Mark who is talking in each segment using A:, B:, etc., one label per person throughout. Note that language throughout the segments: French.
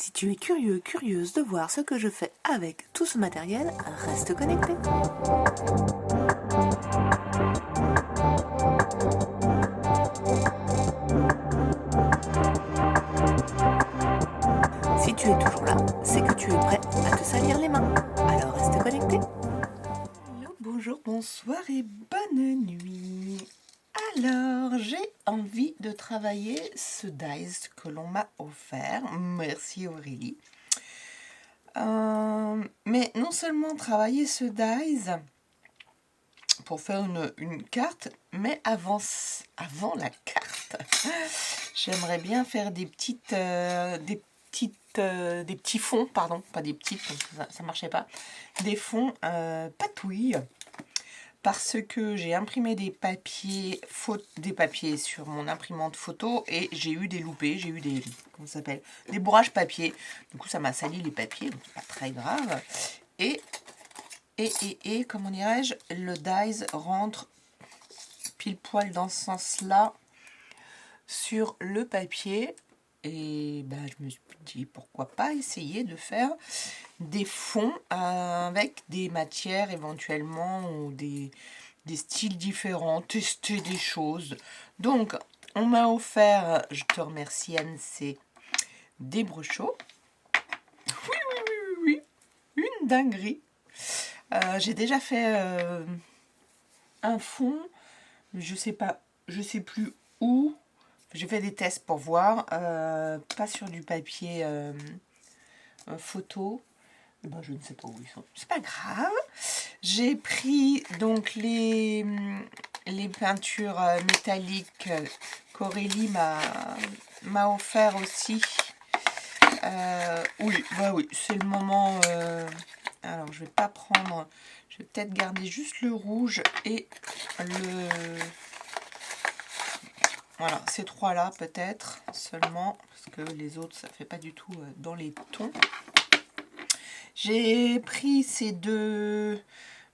A: Si tu es curieux, curieuse de voir ce que je fais avec tout ce matériel, reste connecté. Si tu es toujours là, c'est que tu es prêt à te salir les mains. Alors reste connecté. Hello, bonjour, bonsoir et bonne nuit. Alors, j'ai envie de travailler ce dies que l'on m'a offert. Merci Aurélie. Mais non seulement travailler ce dies pour faire une carte, mais avant la carte, j'aimerais bien faire des petits fonds, pardon, pas des petites, ça marchait pas, des fonds patouilles. Parce que j'ai imprimé des papiers sur mon imprimante photo et j'ai eu des loupés, j'ai eu des, comment ça s'appelle, des bourrages papier. Du coup, ça m'a sali les papiers, donc c'est pas très grave. Et comment dirais-je, le dies rentre pile poil dans ce sens-là sur le papier. Et ben, je me suis dit, pourquoi pas essayer de faire des fonds avec des matières éventuellement ou des styles différents, tester des choses. Donc, on m'a offert, je te remercie Anne-C, des brochaux. Oui, une dinguerie. J'ai déjà fait un fond, je sais plus où. J'ai fait des tests pour voir, pas sur du papier photo. Ben, je ne sais pas où ils sont. C'est pas grave. J'ai pris donc les peintures métalliques qu'Aurélie m'a offert aussi. Oui, bah oui, c'est le moment. Alors, je vais pas prendre. Je vais peut-être garder juste le rouge et le. Voilà, ces trois-là peut-être seulement, parce que les autres, ça fait pas du tout dans les tons. J'ai pris ces deux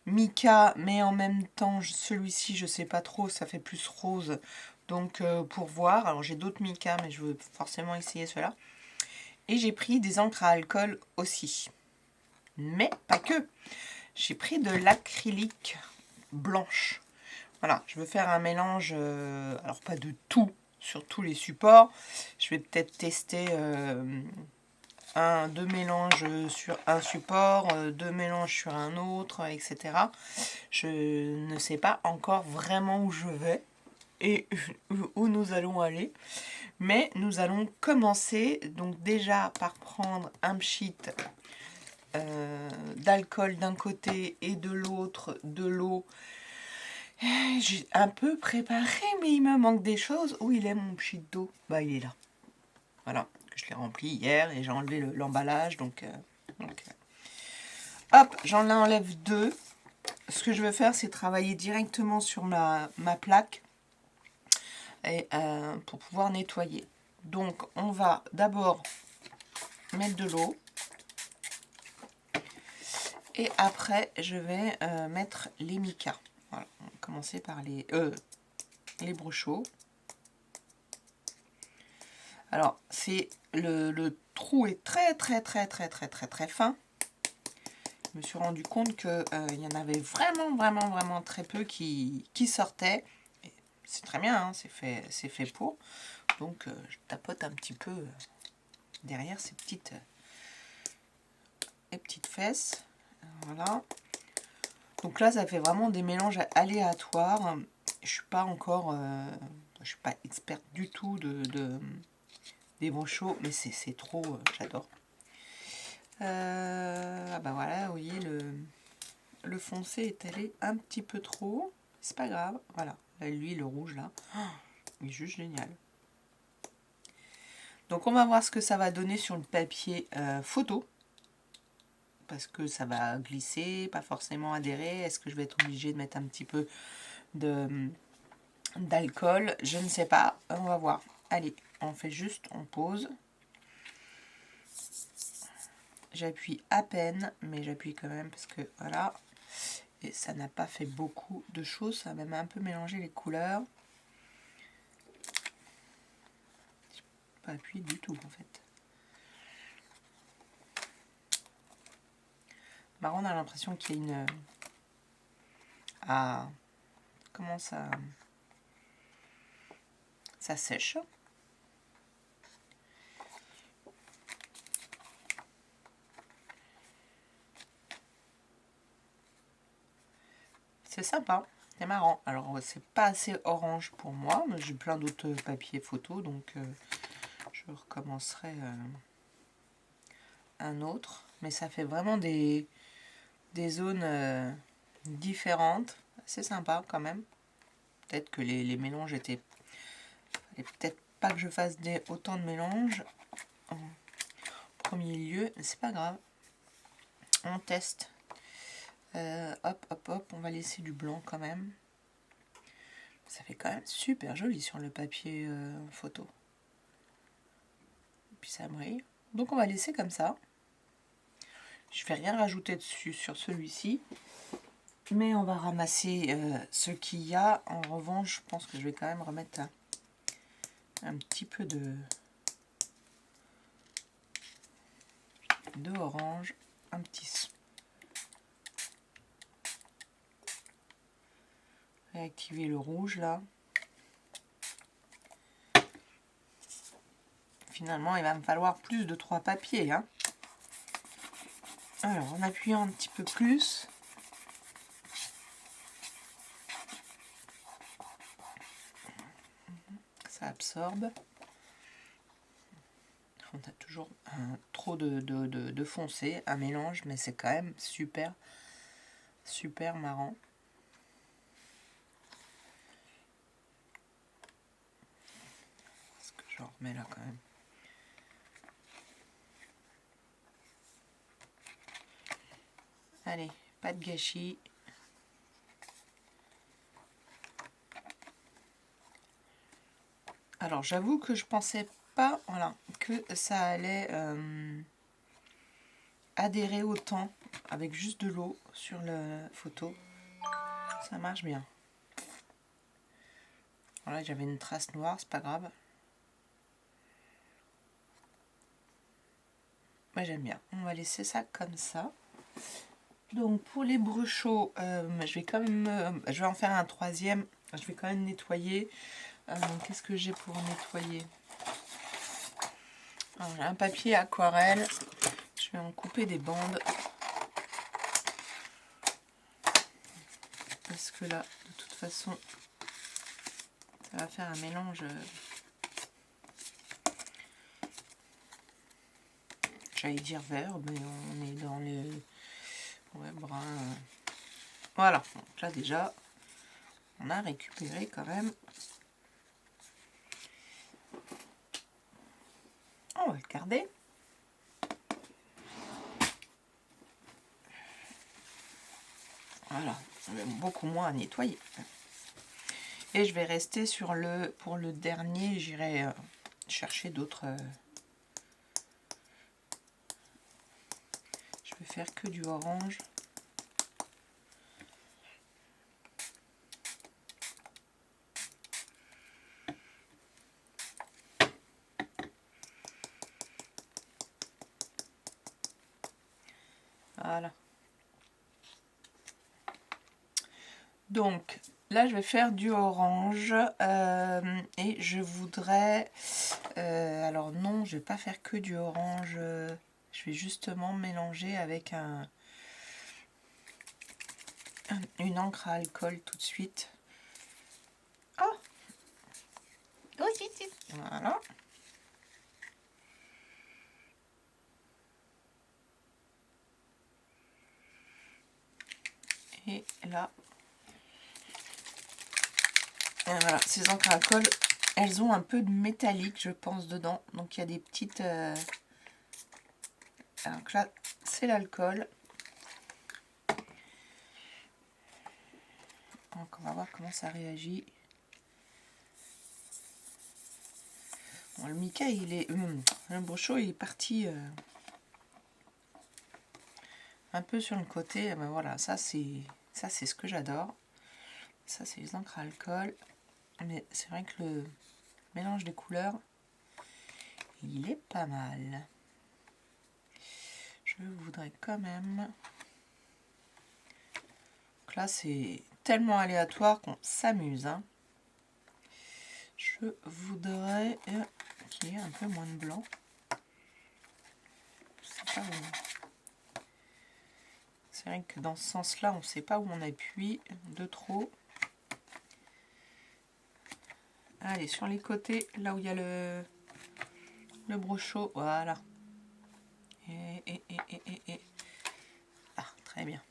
A: mica, mais en même temps, celui-ci, je sais pas trop, ça fait plus rose. Donc, pour voir, alors j'ai d'autres mica, mais je veux forcément essayer ceux-là. Et j'ai pris des encres à alcool aussi. Mais pas que. J'ai pris de l'acrylique blanche. Voilà, je veux faire un mélange, alors pas de tout sur tous les supports. Je vais peut-être tester deux mélanges sur un support, deux mélanges sur un autre, etc. Je ne sais pas encore vraiment où je vais et où nous allons aller. Mais nous allons commencer donc déjà par prendre un pchit d'alcool d'un côté et de l'autre de l'eau. J'ai un peu préparé, mais il me manque des choses. Où il est mon pchit d'eau? Bah, il est là. Voilà, je l'ai rempli hier et j'ai enlevé l'emballage. Donc, hop, j'en enlève deux. Ce que je veux faire, c'est travailler directement sur ma plaque et, pour pouvoir nettoyer. Donc, on va d'abord mettre de l'eau. Et après, je vais mettre les micas. Voilà, on va commencer par les brochaux. Alors, c'est le trou est très fin. Je me suis rendu compte que il y en avait vraiment très peu qui sortaient. C'est très bien, hein, c'est fait pour. Donc, je tapote un petit peu derrière ces petites fesses. Voilà. Donc là, ça fait vraiment des mélanges aléatoires. Je suis pas encore, je suis pas experte du tout des brochaux, mais c'est trop, j'adore. Ah bah voilà, vous voyez, le foncé est allé un petit peu trop. C'est pas grave, voilà. Là, lui, le rouge là, il est juste génial. Donc on va voir ce que ça va donner sur le papier photo. Parce que ça va glisser, pas forcément adhérer. Est-ce que je vais être obligée de mettre un petit peu d'alcool? Je ne sais pas. On va voir. Allez, on fait juste, on pose. J'appuie à peine, mais j'appuie quand même parce que voilà. Et ça n'a pas fait beaucoup de choses. Ça a même un peu mélangé les couleurs. Je n'ai pas appuyé du tout en fait. marron, on a l'impression qu'il y a une... Ah, comment ça... Ça sèche. C'est sympa, c'est marrant. Alors, c'est pas assez orange pour moi, mais j'ai plein d'autres papiers photo, donc je recommencerai un autre. Mais ça fait vraiment des zones différentes. C'est sympa quand même. Peut-être que les mélanges étaient... Et peut-être pas que je fasse autant de mélanges en premier lieu, mais c'est pas grave. On teste. Hop, hop, hop, on va laisser du blanc quand même. Ça fait quand même super joli sur le papier photo. Et puis ça brille. Donc on va laisser comme ça. Je vais rien rajouter dessus sur celui-ci. Mais on va ramasser ce qu'il y a. En revanche, je pense que je vais quand même remettre un petit peu de orange. Un petit... Réactiver le rouge là. Finalement, il va me falloir plus de 3 papiers. Hein. Alors, en appuyant un petit peu plus. Ça absorbe. On a toujours trop de foncé, un mélange, mais c'est quand même super, super marrant. Est-ce que je remets là quand même? Allez, pas de gâchis. Alors, j'avoue que je pensais pas, voilà, que ça allait adhérer autant avec juste de l'eau sur la photo. Ça marche bien. Voilà, j'avais une trace noire, c'est pas grave. Moi, j'aime bien. On va laisser ça comme ça. Donc, pour les brochots, je vais quand même, je vais en faire un troisième. Je vais quand même nettoyer. Qu'est-ce que j'ai pour nettoyer? J'ai un papier aquarelle. Je vais en couper des bandes. Parce que là, de toute façon, ça va faire un mélange. J'allais dire vert, mais on est dans les brun. Voilà, donc là déjà, on a récupéré quand même. On va le garder. Voilà, beaucoup moins à nettoyer. Et je vais rester sur pour le dernier, j'irai chercher d'autres. Je vais faire que du orange. Voilà. Donc là, je vais faire du orange et je voudrais... alors non, je vais pas faire que du orange. Je vais justement mélanger avec une encre à alcool tout de suite. Oh, voilà. Et là, et voilà, ces encres à alcool, elles ont un peu de métallique, je pense, dedans. Donc il y a des petites... Donc là, c'est l'alcool. Donc on va voir comment ça réagit. Bon, le Mickey, il est... le brochot, il est parti un peu sur le côté. Mais voilà, ça c'est ce que j'adore. Ça, c'est les encres à alcool. Mais c'est vrai que le mélange des couleurs, il est pas mal. Je voudrais quand même Donc là, c'est tellement aléatoire qu'on s'amuse. Hein. Je voudrais qu'il y ait un peu moins de blanc. C'est vrai que dans ce sens-là, on ne sait pas où on appuie. De trop. Allez, sur les côtés, là où il y a le brochot. Voilà. Et. Ah, très bien.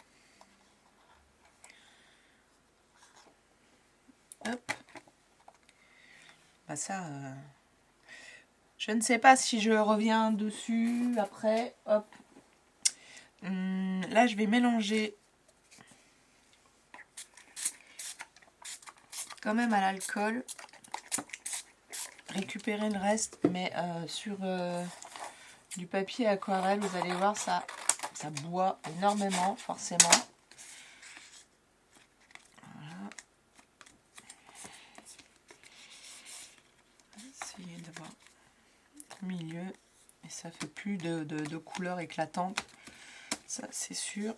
A: Hop. Bah ça, je ne sais pas si je reviens dessus après. Hop. Là, je vais mélanger quand même à l'alcool. Récupérer le reste, mais sur du papier aquarelle, vous allez voir, ça boit énormément, forcément. Voilà. Essayer d'avoir au milieu, et ça fait plus de couleurs éclatantes, ça c'est sûr.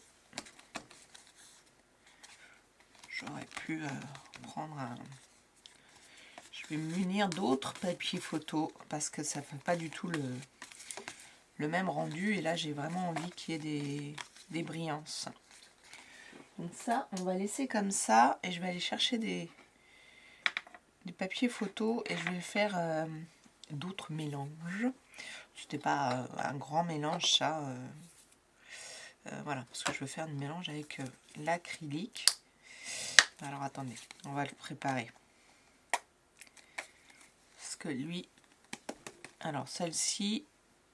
A: J'aurais pu prendre un... Je vais me munir d'autres papiers photo parce que ça fait pas du tout le même rendu. Et là, j'ai vraiment envie qu'il y ait des brillances. Donc ça, on va laisser comme ça. Et je vais aller chercher des papiers photo. Et je vais faire d'autres mélanges. C'était pas un grand mélange, ça. Voilà, parce que je veux faire un mélange avec l'acrylique. Alors, attendez, on va le préparer. Parce que lui... Alors, celle-ci...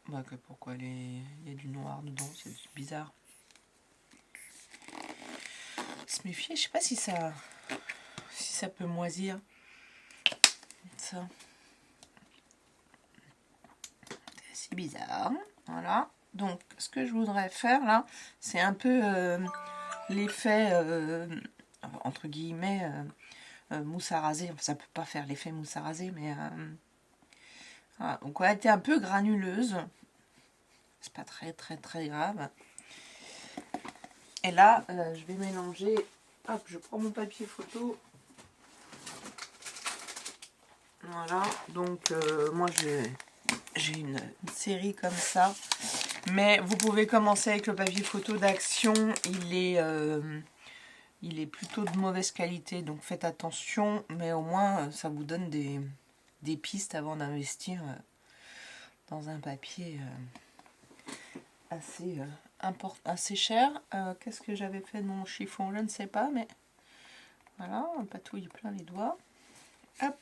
A: Bah, pourquoi il y a du noir dedans, c'est bizarre. Se méfier, je sais pas si ça peut moisir. Ça. C'est bizarre. Voilà. Donc, ce que je voudrais faire là, c'est un peu l'effet, entre guillemets, mousse à raser. Enfin, ça peut pas faire l'effet mousse à raser, mais... voilà. Donc, elle a été un peu granuleuse. C'est pas très grave. Et là, je vais mélanger. Hop, je prends mon papier photo. Voilà, donc moi j'ai une série comme ça. Mais vous pouvez commencer avec le papier photo d'Action. Il est plutôt de mauvaise qualité, donc faites attention. Mais au moins, ça vous donne des pistes avant d'investir dans un papier assez cher. Qu'est-ce que j'avais fait de mon chiffon? Je ne sais pas, mais voilà, on patouille plein les doigts. Hop.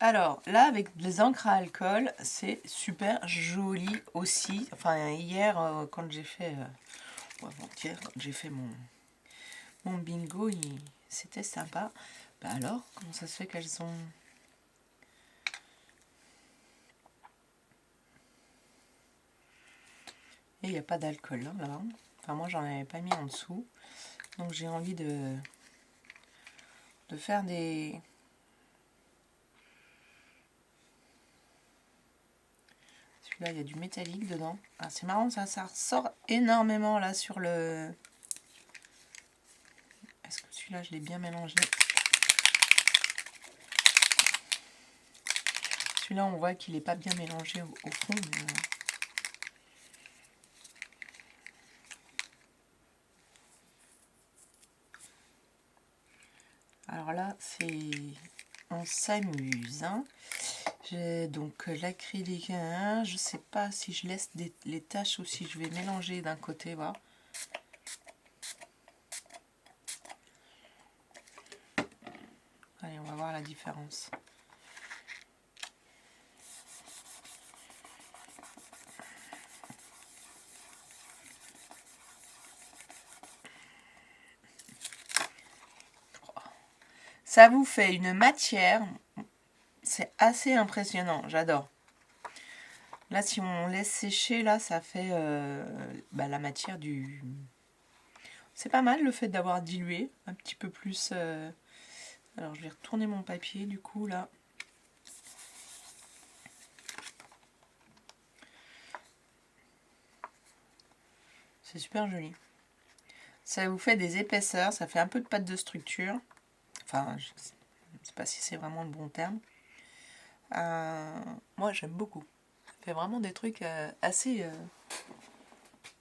A: Alors là, avec les encres à alcool, c'est super joli aussi. Enfin, hier, quand j'ai fait, ou avant-hier, quand j'ai fait mon bingo, c'était sympa. Bah alors, comment ça se fait qu'elles sont... Et il n'y a pas d'alcool là. Enfin, moi, j'en avais pas mis en dessous. Donc, j'ai envie de faire des... Celui-là, il y a du métallique dedans. Ah, c'est marrant, ça ressort énormément là sur le... Est-ce que celui-là, je l'ai bien mélangé? Celui-là, on voit qu'il n'est pas bien mélangé au fond. Mais... Alors là, c'est... On s'amuse. Hein. J'ai donc l'acrylique. Hein. Je sais pas si je laisse les taches ou si je vais mélanger d'un côté. Voilà. Allez, on va voir la différence. Ça vous fait une matière, c'est assez impressionnant, j'adore. Là, si on laisse sécher, là, ça fait la matière du... C'est pas mal le fait d'avoir dilué un petit peu plus. Alors, je vais retourner mon papier, du coup, là. C'est super joli. Ça vous fait des épaisseurs, ça fait un peu de pâte de structure. Enfin, je ne sais pas si c'est vraiment le bon terme. Moi, j'aime beaucoup. Ça fait vraiment des trucs assez...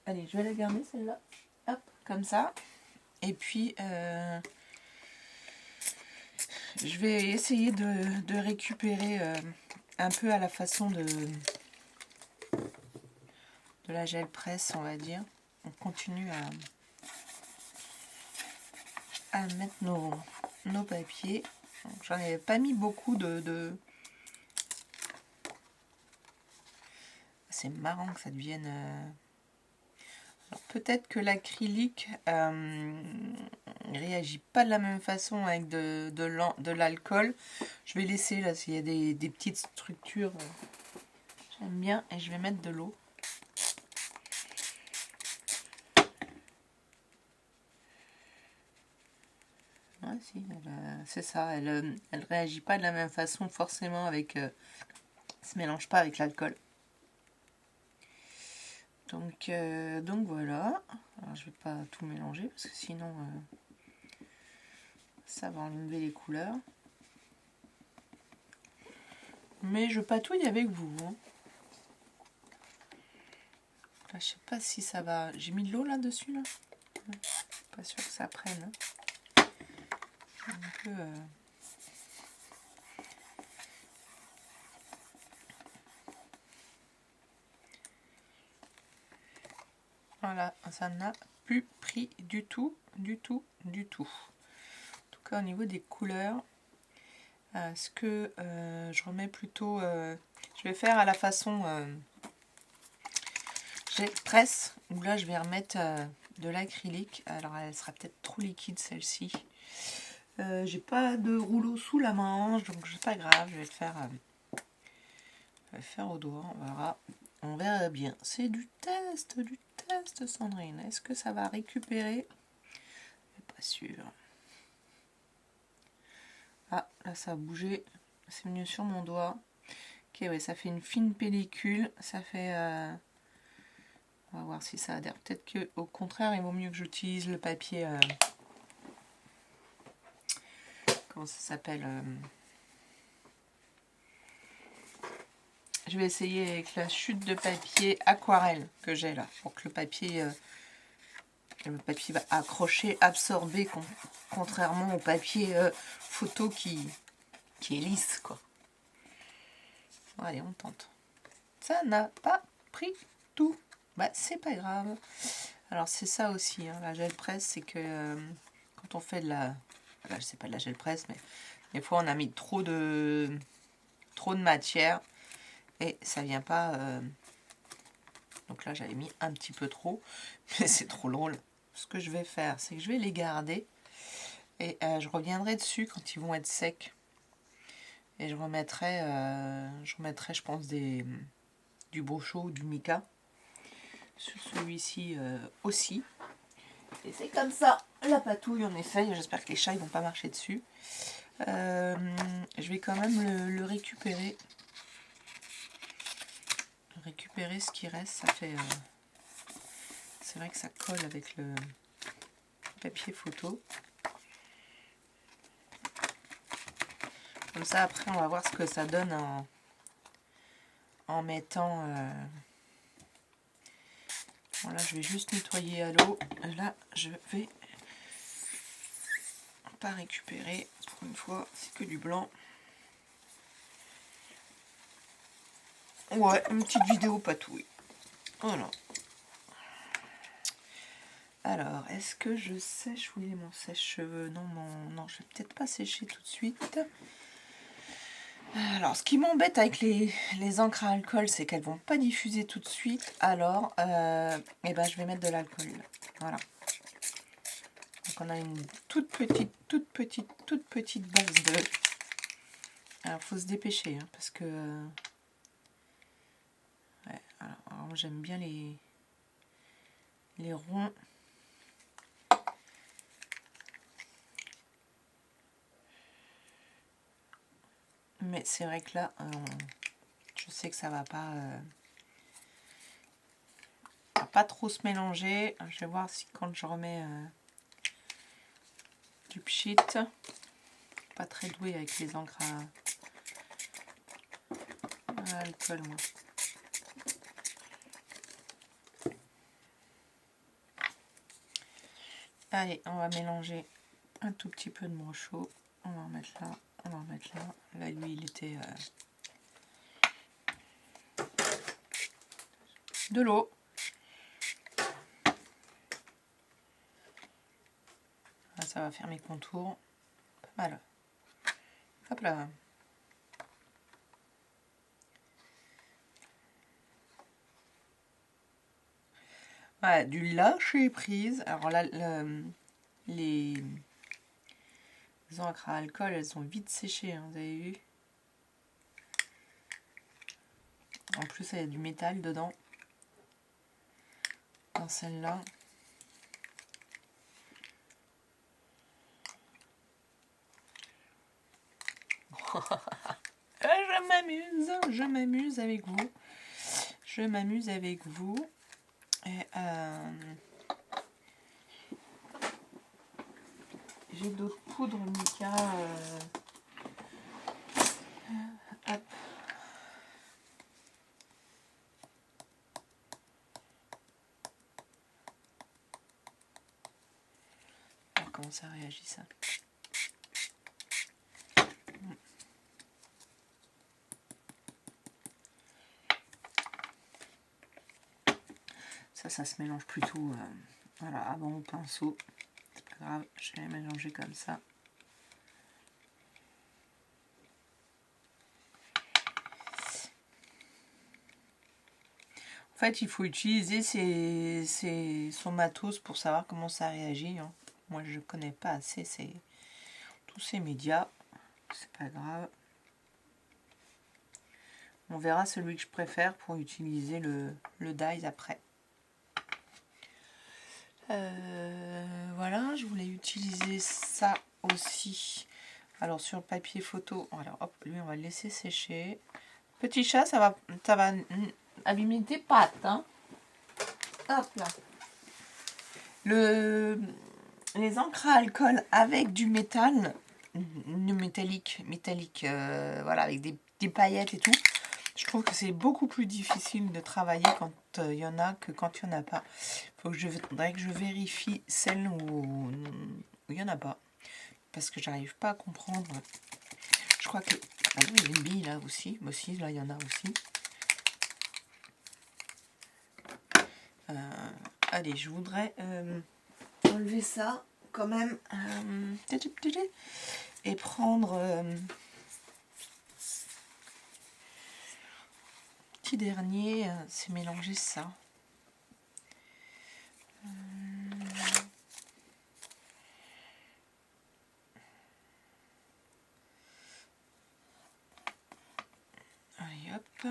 A: Allez, je vais la garder celle-là. Hop, comme ça. Et puis, je vais essayer de récupérer un peu à la façon de la gel presse, on va dire. On continue à mettre nos papiers. J'en ai pas mis beaucoup C'est marrant que ça devienne... Peut-être que l'acrylique réagit pas de la même façon avec de l'alcool. Je vais laisser là s'il y a des petites structures. J'aime bien et je vais mettre de l'eau. Ouais, si, c'est ça. Elle réagit pas de la même façon forcément avec... se mélange pas avec l'alcool. Donc voilà. Alors, je vais pas tout mélanger parce que sinon ça va enlever les couleurs. Mais je patouille avec vous. Hein. Là, je sais pas si ça va. J'ai mis de l'eau là-dessus là. Pas sûr que ça prenne. Hein. Un peu. Voilà, ça n'a plus pris du tout. En tout cas, au niveau des couleurs, ce que je remets plutôt... je vais faire à la façon gel presse, où là, je vais remettre de l'acrylique. Alors, elle sera peut-être trop liquide, celle-ci. J'ai pas de rouleau sous la manche, donc c'est pas grave, je vais le faire au doigt. On verra bien. C'est du test, Sandrine. Est-ce que ça va récupérer? Pas sûr. Ah, là ça a bougé. C'est venu sur mon doigt. Ok, ouais, ça fait une fine pellicule. Ça fait... on va voir si ça adhère. Peut-être que au contraire, il vaut mieux que j'utilise le papier... comment ça s'appelle Je vais essayer avec la chute de papier aquarelle que j'ai là. Pour que le papier va accrocher, absorber, contrairement au papier photo qui est lisse, quoi. Allez, on tente. Ça n'a pas pris tout. Bah, c'est pas grave. Alors, c'est ça aussi, hein, la gel presse, c'est que quand on fait de la... Là, je sais pas de la gel presse, mais des fois, on a mis trop de matière et ça vient pas... Donc là, j'avais mis un petit peu trop, mais c'est trop drôle. Ce que je vais faire, c'est que je vais les garder et je reviendrai dessus quand ils vont être secs. Et je remettrai, je pense, du Boscho ou du Mica sur celui-ci aussi. Et c'est comme ça, la patouille, on essaye. J'espère que les chats ne vont pas marcher dessus. Je vais quand même le récupérer. Récupérer ce qui reste, ça fait... c'est vrai que ça colle avec le papier photo. Comme ça, après, on va voir ce que ça donne en mettant... Voilà, je vais juste nettoyer à l'eau. Là, je vais pas récupérer. Pour une fois, c'est que du blanc. Ouais, une petite vidéo patouille. Voilà. Alors, est-ce que je sèche? Oui, mon sèche-cheveux. Non, je vais peut-être pas sécher tout de suite. Alors, ce qui m'embête avec les encres à alcool, c'est qu'elles vont pas diffuser tout de suite. Alors, eh ben, je vais mettre de l'alcool. Voilà. Donc, on a une toute petite base de... Alors, faut se dépêcher, hein, parce que... ouais, alors j'aime bien les ronds. Mais c'est vrai que là, je sais que ça va pas trop se mélanger. Je vais voir si quand je remets du pchit. Pas très douée avec les encres à alcool, moi. Allez, on va mélanger un tout petit peu de chaud. On va en mettre là, on va en mettre là. Là, lui, il était de l'eau. Là, ça va faire mes contours. Pas mal. Hop là. Voilà, du lâcher prise. Alors là, les encres à alcool, elles sont vite séchées, hein, vous avez vu. En plus, il y a du métal dedans. Dans celle-là. Je m'amuse avec vous. Je m'amuse avec vous. Et j'ai d'autres poudres mica. Hop. Alors, comment ça réagit ça? Ça se mélange plutôt voilà, avant au pinceau. C'est pas grave, je vais mélanger comme ça. En fait, il faut utiliser son matos pour savoir comment ça réagit. Hein. Moi, je connais pas assez tous ces médias. C'est pas grave. On verra celui que je préfère pour utiliser le dies après. Voilà, je voulais utiliser ça aussi. Alors sur le papier photo, alors hop, lui on va le laisser sécher. Petit chat, ça va abîmer tes pattes. Hein. Hop là. Les encres à alcool avec du métal, métallique, voilà, avec des paillettes et tout. Je trouve que c'est beaucoup plus difficile de travailler quand il y en a que quand il n'y en a pas. Faudrait que je vérifie celle où il n'y en a pas. Parce que j'arrive pas à comprendre. Je crois que... Ah non, il y a une bille là aussi. Mais si, là, il y en a aussi. Allez, je voudrais enlever ça quand même. Et prendre... petit dernier, c'est mélanger ça. Allez, hop.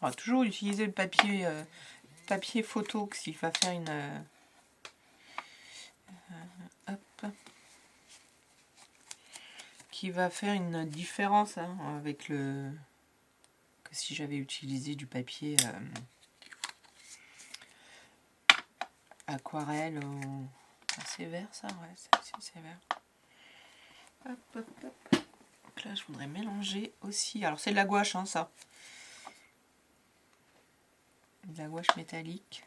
A: On va toujours utiliser le papier photo s'il va faire une... hop. Qui va faire une différence hein, avec le... que si j'avais utilisé du papier aquarelle ou... C'est vert ça, ouais, c'est vert. Hop, hop, hop. Donc là, je voudrais mélanger aussi. Alors, c'est de la gouache, hein, ça. De la gouache métallique.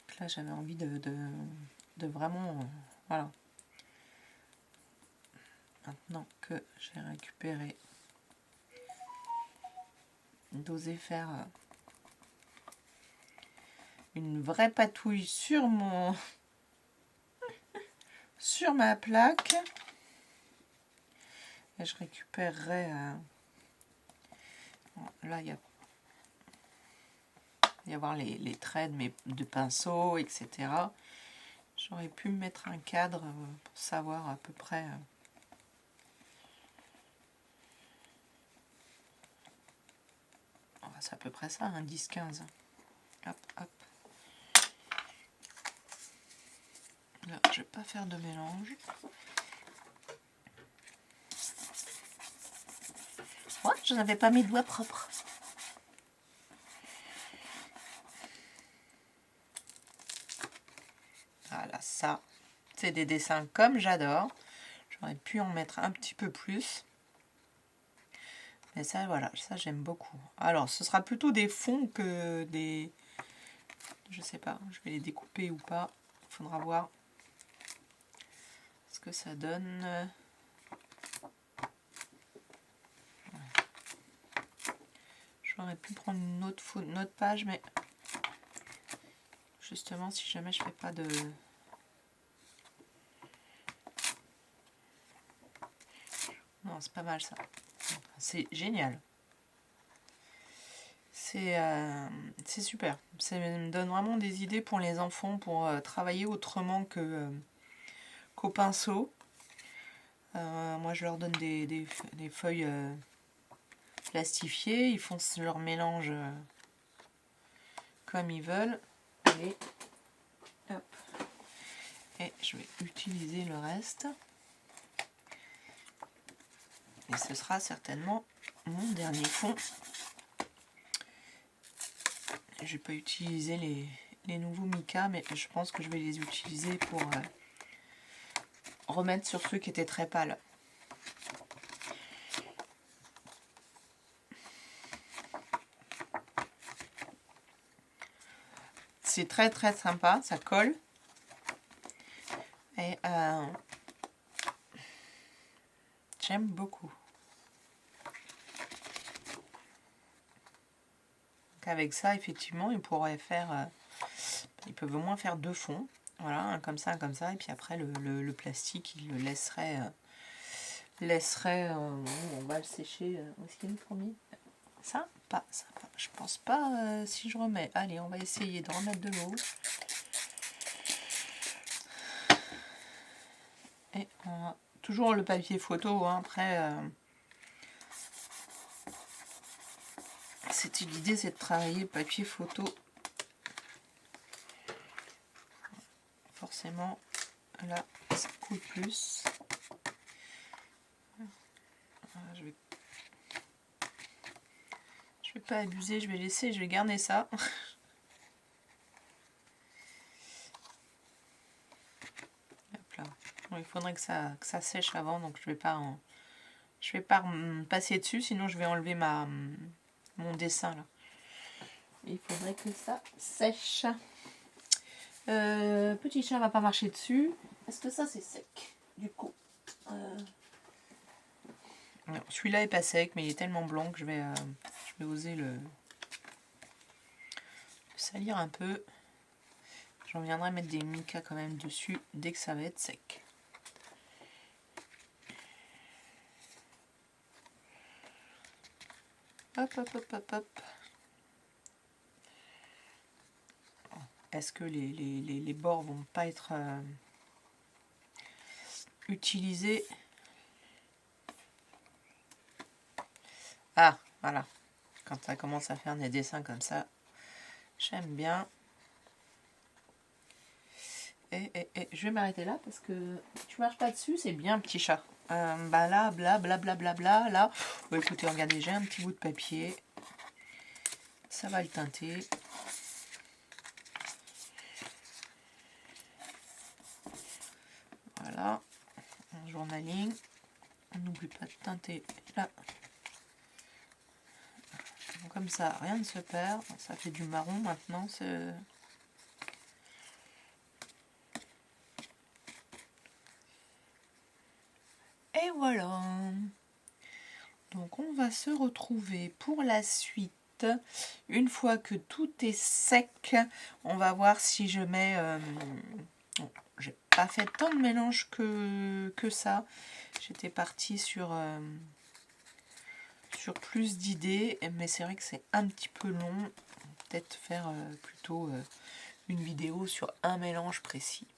A: Donc là, j'avais envie de vraiment... voilà. Maintenant que j'ai récupéré, d'oser faire une vraie patouille sur sur ma plaque. Et je récupérerai... là, il y avoir les traits de pinceau, etc. J'aurais pu me mettre un cadre pour savoir à peu près... c'est à peu près ça, un 10-15. Hop, hop. Là, je vais pas faire de mélange. Ouais, je n'avais pas mes doigts propres. ça. C'est des dessins comme j'adore. J'aurais pu en mettre un petit peu plus. Mais ça, voilà, ça j'aime beaucoup. Alors, ce sera plutôt des fonds que des... Je sais pas, je vais les découper ou pas. Il faudra voir ce que ça donne. J'aurais pu prendre une autre page, mais justement, si jamais je fais pas de... Non, c'est pas mal ça. C'est génial. C'est super. Ça me donne vraiment des idées pour les enfants pour travailler autrement qu'au pinceau. Moi, je leur donne des feuilles plastifiées. Ils font leur mélange comme ils veulent. Et, hop. Et je vais utiliser le reste. Et ce sera certainement mon dernier fond. Je vais pas utiliser les nouveaux Mica, mais je pense que je vais les utiliser pour remettre sur ceux qui étaient très pâles. C'est très très sympa, ça colle. Et j'aime beaucoup. Donc avec ça, effectivement, ils pourraient faire... ils peuvent au moins faire 2 fonds. Voilà, un comme ça, et puis après le plastique, il le laisserait... on va le sécher. Où est-ce qu'il est promis? Ça, pas. Je pense pas si je remets. Allez, on va essayer de remettre de l'eau. Et on va... Toujours le papier photo, hein, après... l'idée, c'est de travailler le papier photo. Forcément, là, ça coûte plus. Je vais pas abuser, je vais garder ça. Hop là. Bon, il faudrait que ça sèche avant, donc je vais pas passer dessus, sinon je vais enlever mon dessin là. Il faudrait que ça sèche. Petit chat va pas marcher dessus. Est-ce que ça c'est sec du coup? Non, celui-là est pas sec, mais il est tellement blanc que je vais oser le salir un peu. J'en viendrai mettre des Mica quand même dessus dès que ça va être sec. Hop, hop, hop, hop, hop. Est-ce que les bords vont pas être utilisés? Ah, voilà. Quand ça commence à faire des dessins comme ça, j'aime bien. Et je vais m'arrêter là parce que si tu marches pas dessus, c'est bien, petit chat. Bah là, blablabla, là. Bon, écoutez, regardez, j'ai un petit bout de papier. Ça va le teinter. Voilà. Un journaling. On n'oublie pas de teinter là. Comme ça, rien ne se perd. Ça fait du marron maintenant. Et voilà. Donc on va se retrouver pour la suite. Une fois que tout est sec, on va voir si je mets... Bon, j'ai pas fait tant de mélange que ça. J'étais partie sur plus d'idées, mais c'est vrai que c'est un petit peu long. Peut-être faire plutôt une vidéo sur un mélange précis.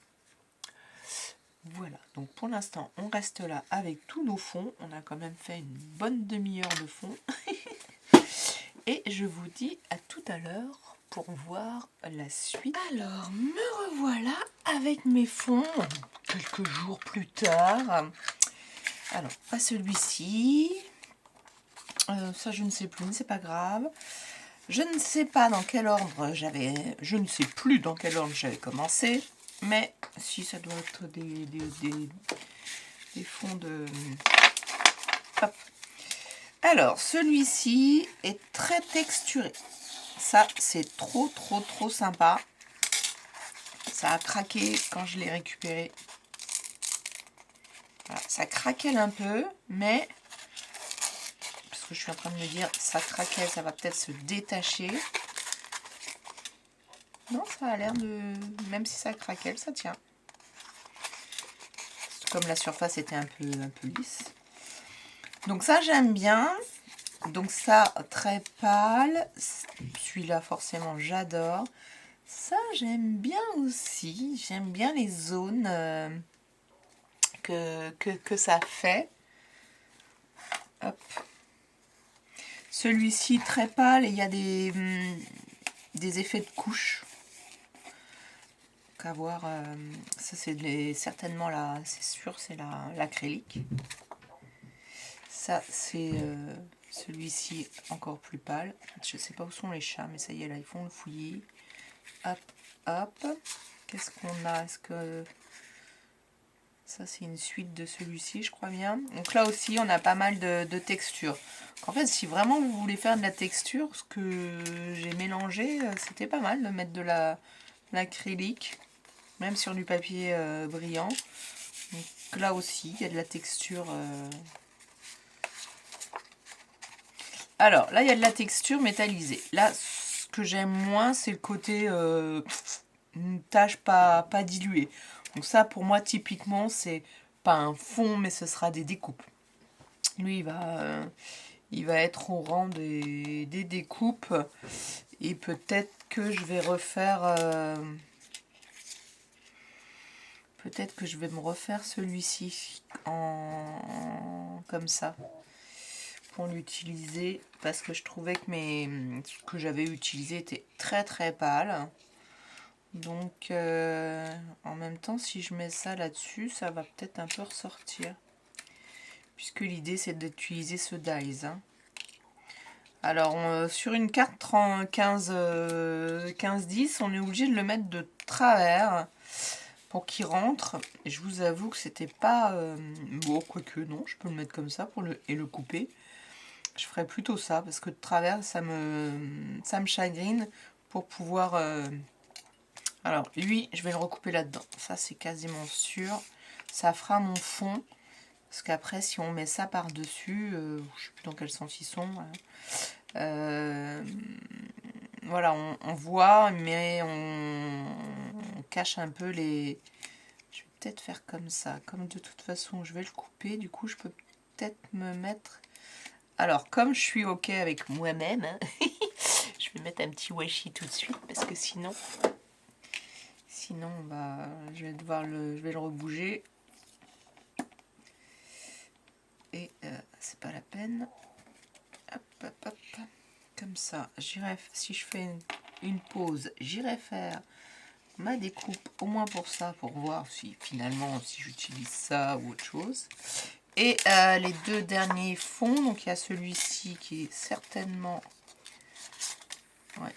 A: Voilà, donc pour l'instant, on reste là avec tous nos fonds. On a quand même fait une bonne demi-heure de fond. Et je vous dis à tout à l'heure pour voir la suite. Alors, me revoilà avec mes fonds, quelques jours plus tard. Alors, pas celui-ci. Ça, je ne sais plus, c'est pas grave. Je ne sais pas dans quel ordre je ne sais plus dans quel ordre j'avais commencé. mais si ça doit être des fonds de... Hop. Alors, celui-ci est très texturé. Ça, c'est trop sympa. Ça a craqué quand je l'ai récupéré. Voilà, ça craquelle un peu, mais... Parce que je suis en train de me dire, ça craquelle, ça va peut-être se détacher. Non, ça a l'air de... Même si ça craquelle, ça tient. Comme la surface était un peu lisse. Donc ça, j'aime bien. Donc ça, très pâle. Celui-là, forcément, j'adore. Ça, j'aime bien aussi. J'aime bien les zones que ça fait. Hop. Celui-ci, très pâle. Et il y a des effets de couche. À voir, ça c'est certainement là, c'est sûr, c'est l'acrylique. Ça c'est celui-ci encore plus pâle. Je sais pas où sont les chats, mais ça y est, là ils font le fouillis. Hop, hop. Qu'est-ce qu'on a? Est-ce que ça c'est une suite de celui-ci, je crois bien. Donc là aussi on a pas mal de textures. En fait, si vraiment vous voulez faire de la texture, ce que j'ai mélangé, c'était pas mal de mettre de l'acrylique. Même sur du papier brillant. Donc là aussi, il y a de la texture. Alors, là, il y a de la texture métallisée. Là, ce que j'aime moins, c'est le côté une tache pas diluée. Donc ça, pour moi, typiquement, c'est pas un fond, mais ce sera des découpes. Lui, il va être au rang des découpes. Et peut-être que je vais refaire... Peut-être que je vais me refaire celui-ci comme ça pour l'utiliser parce que je trouvais que ce que j'avais utilisé était très pâle. Donc en même temps, si je mets ça là-dessus, ça va peut-être un peu ressortir. Puisque l'idée c'est d'utiliser ce dies. Hein. Alors sur une carte 15-10, on est obligé de le mettre de travers. Pour qu'il rentre, et je vous avoue que c'était pas... bon, quoique non, je peux le mettre comme ça et le couper. Je ferais plutôt ça, parce que de travers, ça me chagrine pour pouvoir... Alors, lui, je vais le recouper là-dedans. Ça, c'est quasiment sûr. Ça fera mon fond. Parce qu'après, si on met ça par-dessus, je ne sais plus dans quel sens ils sont. Voilà, on voit, mais on cache un peu les... Je vais peut-être faire comme ça. Comme de toute façon, je vais le couper. Du coup, je peux peut-être me mettre... Alors, comme je suis OK avec moi-même, hein, je vais mettre un petit washi tout de suite. Parce que sinon, je vais le rebouger. Et c'est pas la peine. Hop, hop, hop. Comme ça, si je fais une pause, j'irai faire ma découpe au moins pour ça, pour voir si finalement si j'utilise ça ou autre chose. Et les deux derniers fonds, donc il y a celui-ci qui est certainement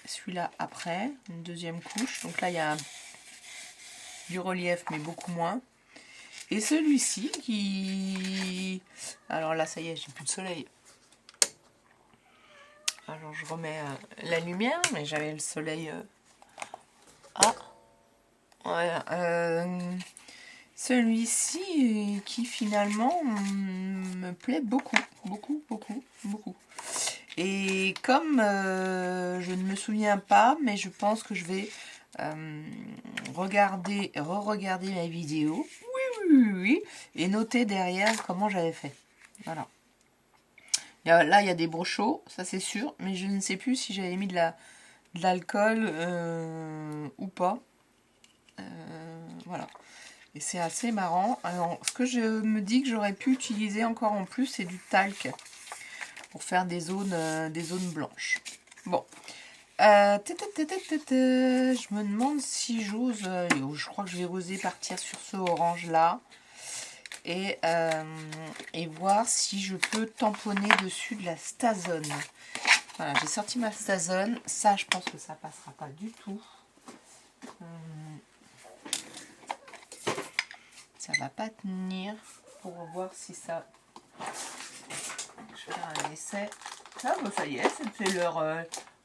A: celui-là après, une deuxième couche. Donc là il y a du relief mais beaucoup moins. Et celui-ci qui... Alors là ça y est, j'ai plus de soleil. Alors je remets la lumière, mais j'avais le soleil... Ah voilà. Celui-ci qui finalement me plaît beaucoup. Et comme je ne me souviens pas, mais je pense que je vais re-regarder ma vidéo. Oui. Et noter derrière comment j'avais fait. Voilà. Là, il y a des brochots, ça c'est sûr, mais je ne sais plus si j'avais mis de l'alcool ou pas. Voilà. Et c'est assez marrant. Alors, ce que je me dis que j'aurais pu utiliser encore en plus, c'est du talc pour faire des zones blanches. Bon. Je me demande si j'ose... je crois que je vais oser partir sur ce orange-là. Et voir si je peux tamponner dessus de la Stazone. Voilà, j'ai sorti ma Stazone. Ça, je pense que ça passera pas du tout. ça va pas tenir. Pour voir si ça... Je vais faire un essai. Ah bah ça y est, c'était l'heure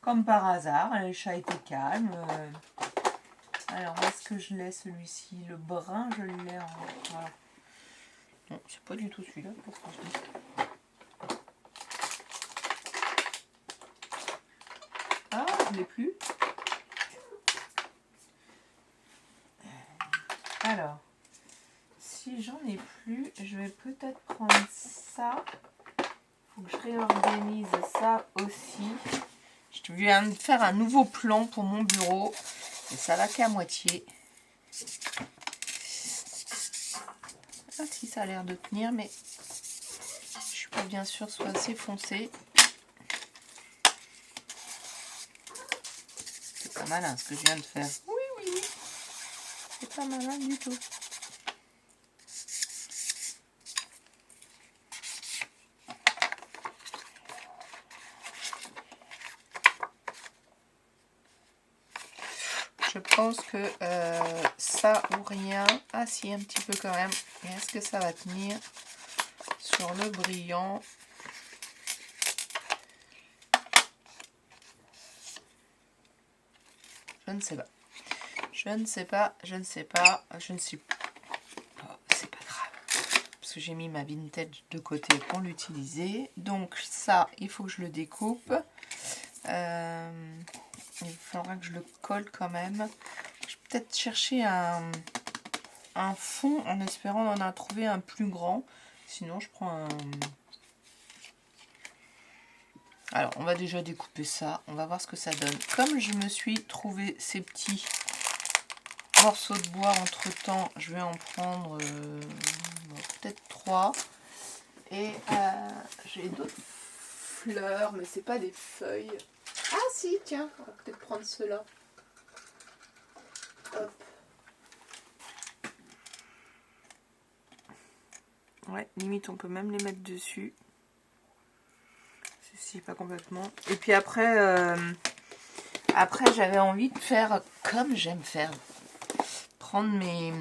A: comme par hasard. Le chat était calme. Alors, où est-ce que je l'ai celui-ci? Le brun, je l'ai en... Voilà. Non, c'est pas du tout celui-là. Pourquoi je dis... Ah, je l'ai plus. Alors, si j'en ai plus, je vais peut-être prendre ça. Faut que je réorganise ça aussi. Je viens de faire un nouveau plan pour mon bureau. Et ça va qu'à moitié. Ah si, ça a l'air de tenir, mais je suis pas bien sûre soit assez foncé. C'est pas malin ce que je viens de faire. Oui, oui, oui. C'est pas malin du tout. Je pense que ça ou rien. Ah si, un petit peu quand même. Et est-ce que ça va tenir sur le brillant? Je ne sais pas. Je ne sais pas. Je ne sais pas. Je ne suis pas. Oh, c'est pas grave. Parce que j'ai mis ma vintage de côté pour l'utiliser. Donc ça, il faut que je le découpe. Il faudra que je le colle quand même. Je vais peut-être chercher un fond en espérant en trouver un plus grand. Sinon, je prends un... Alors, on va déjà découper ça. On va voir ce que ça donne. Comme je me suis trouvé ces petits morceaux de bois entre-temps, je vais en prendre peut-être 3. Et j'ai d'autres fleurs, mais c'est pas des feuilles. Ah si, tiens, on va peut-être prendre ceux-là. Hop. Ouais, limite on peut même les mettre dessus. Ceci pas complètement. Et puis après, après j'avais envie de faire comme j'aime faire. Prendre mes...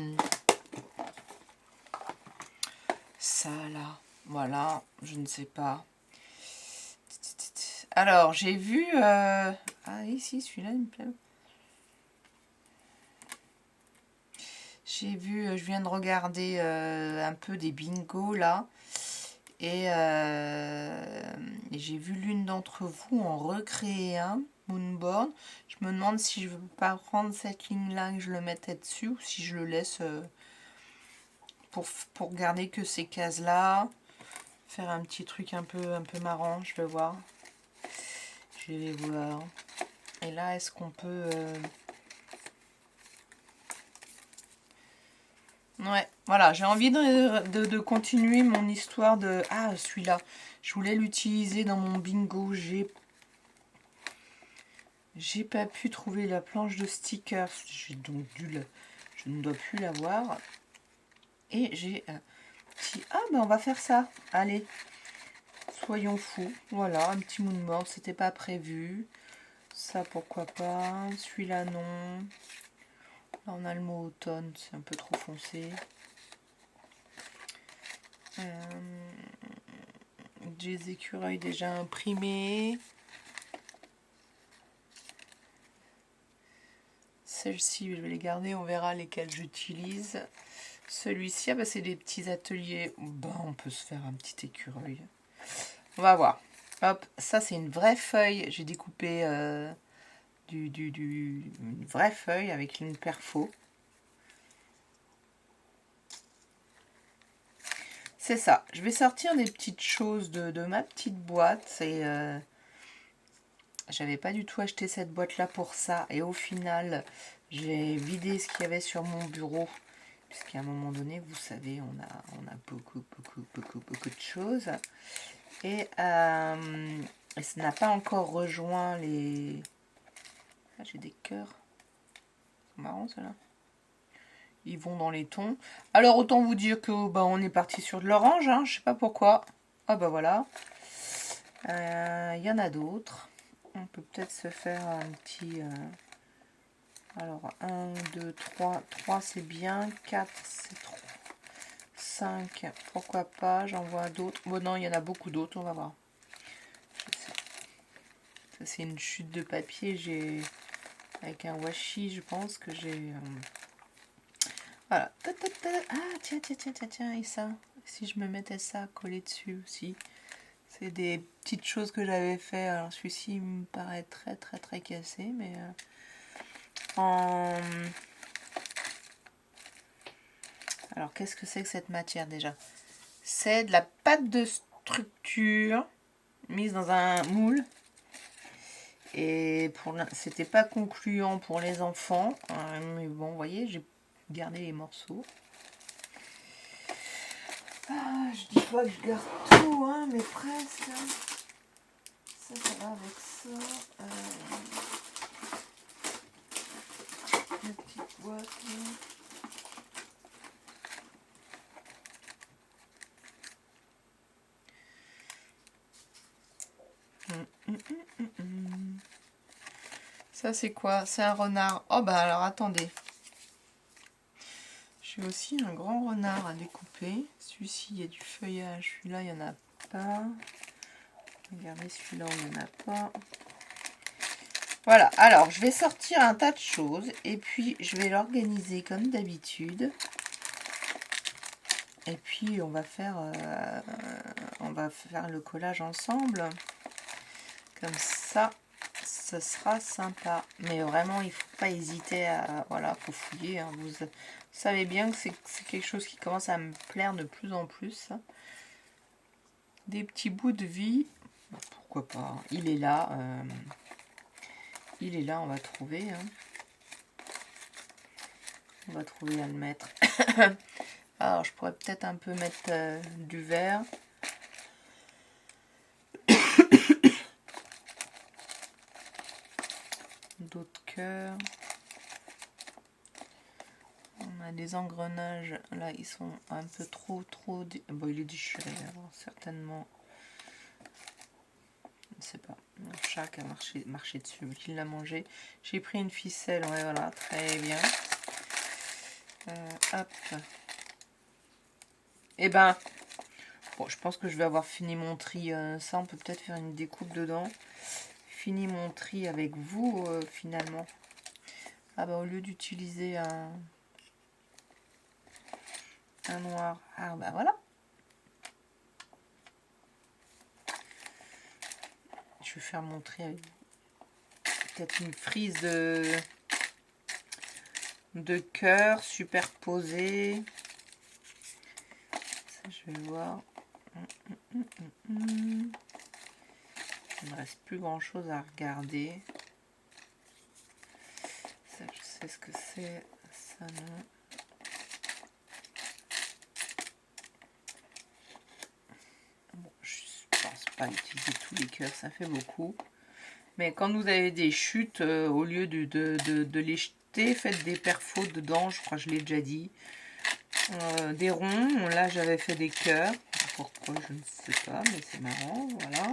A: Ça là, voilà, je ne sais pas. Alors j'ai vu... Ah ici, celui-là il me plaît. J'ai vu, je viens de regarder un peu des bingos là. Et j'ai vu l'une d'entre vous en recréer un, Moonborn. Je me demande si je ne veux pas prendre cette ligne-là et que je le mettais dessus ou si je le laisse pour garder que ces cases-là. Faire un petit truc un peu marrant, je vais voir. Je vais voir. Et là, est-ce qu'on peut... Ouais, voilà, j'ai envie de continuer mon histoire de... Ah, celui-là, je voulais l'utiliser dans mon bingo. J'ai pas pu trouver la planche de stickers. J'ai donc je ne dois plus l'avoir. Et j'ai un petit... Ah, ben on va faire ça. Allez, soyons fous. Voilà, un petit moonboard, c'était pas prévu. Ça, pourquoi pas. Celui-là, non. Là, on a le mot automne, c'est un peu trop foncé. Des écureuils déjà imprimés. Celles-ci, je vais les garder, on verra lesquelles j'utilise. Celui-ci, ah bah, c'est des petits ateliers. Bah, on peut se faire un petit écureuil. On va voir. Hop, ça c'est une vraie feuille. J'ai découpé une vraie feuille avec une perfo. C'est ça. Je vais sortir des petites choses de ma petite boîte. Et j'avais pas du tout acheté cette boîte-là pour ça. Et au final, j'ai vidé ce qu'il y avait sur mon bureau. Puisqu'à un moment donné, vous savez, on a beaucoup de choses. Et ça n'a pas encore rejoint les... Ah, j'ai des cœurs. C'est marrant, ceux-là. Ils vont dans les tons. Alors, autant vous dire que bah, on est parti sur de l'orange. Hein, je sais pas pourquoi. Ah bah voilà. Il y en a d'autres. On peut peut-être se faire un petit... Alors, 1, 2, 3. 3, c'est bien. 4, c'est trop. 5, pourquoi pas, j'en vois d'autres. Bon non, il y en a beaucoup d'autres, on va voir. Ça c'est une chute de papier, j'ai avec un washi, je pense que j'ai... Voilà. Ah, tiens, et ça, si je me mettais ça collé dessus aussi. C'est des petites choses que j'avais fait. Alors celui-ci il me paraît très cassé, mais alors qu'est-ce que c'est que cette matière déjà? C'est de la pâte de structure mise dans un moule. Et c'était pas concluant pour les enfants, mais bon, vous voyez, j'ai gardé les morceaux. Ah, je dis pas que je garde tout, hein, mais presque. Ça va avec ça. La petite boîte. Là. Ça c'est quoi? C'est un renard. Oh bah alors attendez. J'ai aussi un grand renard à découper. Celui-ci il y a du feuillage. Celui-là il n'y en a pas. Regardez celui-là il n'y en a pas. Voilà, alors je vais sortir un tas de choses et puis je vais l'organiser comme d'habitude. Et puis on va faire le collage ensemble. Comme ça, ce sera sympa. Mais vraiment, il ne faut pas hésiter à... Voilà, faut fouiller. Hein. Vous savez bien que c'est quelque chose qui commence à me plaire de plus en plus. Des petits bouts de vie. Pourquoi pas. Il est là. Il est là, on va trouver. Hein. On va trouver à le mettre. Alors, je pourrais peut-être un peu mettre du vert. D'autres cœurs. On a des engrenages. Là, ils sont un peu trop... Bon, il est déchiré, alors certainement. Je ne sais pas. Mon chat qui a marché dessus, qui l'a mangé. J'ai pris une ficelle. Ouais, voilà, très bien. Hop. Et ben... Bon, je pense que je vais avoir fini mon tri. Ça, on peut peut-être faire une découpe dedans. Fini mon tri avec vous, finalement. Ah bah, au lieu d'utiliser un noir. Ah bah voilà. Je vais faire mon tri avec peut-être une frise de cœur superposée. Ça, je vais voir. Il ne me reste plus grand chose à regarder. Ça, je sais ce que c'est. Ça, non. Bon, je pense pas utiliser tous les cœurs, ça fait beaucoup. Mais quand vous avez des chutes, au lieu de les jeter, faites des perfos dedans, je crois que je l'ai déjà dit. Des ronds, là j'avais fait des cœurs. Pourquoi, je ne sais pas, mais c'est marrant, voilà.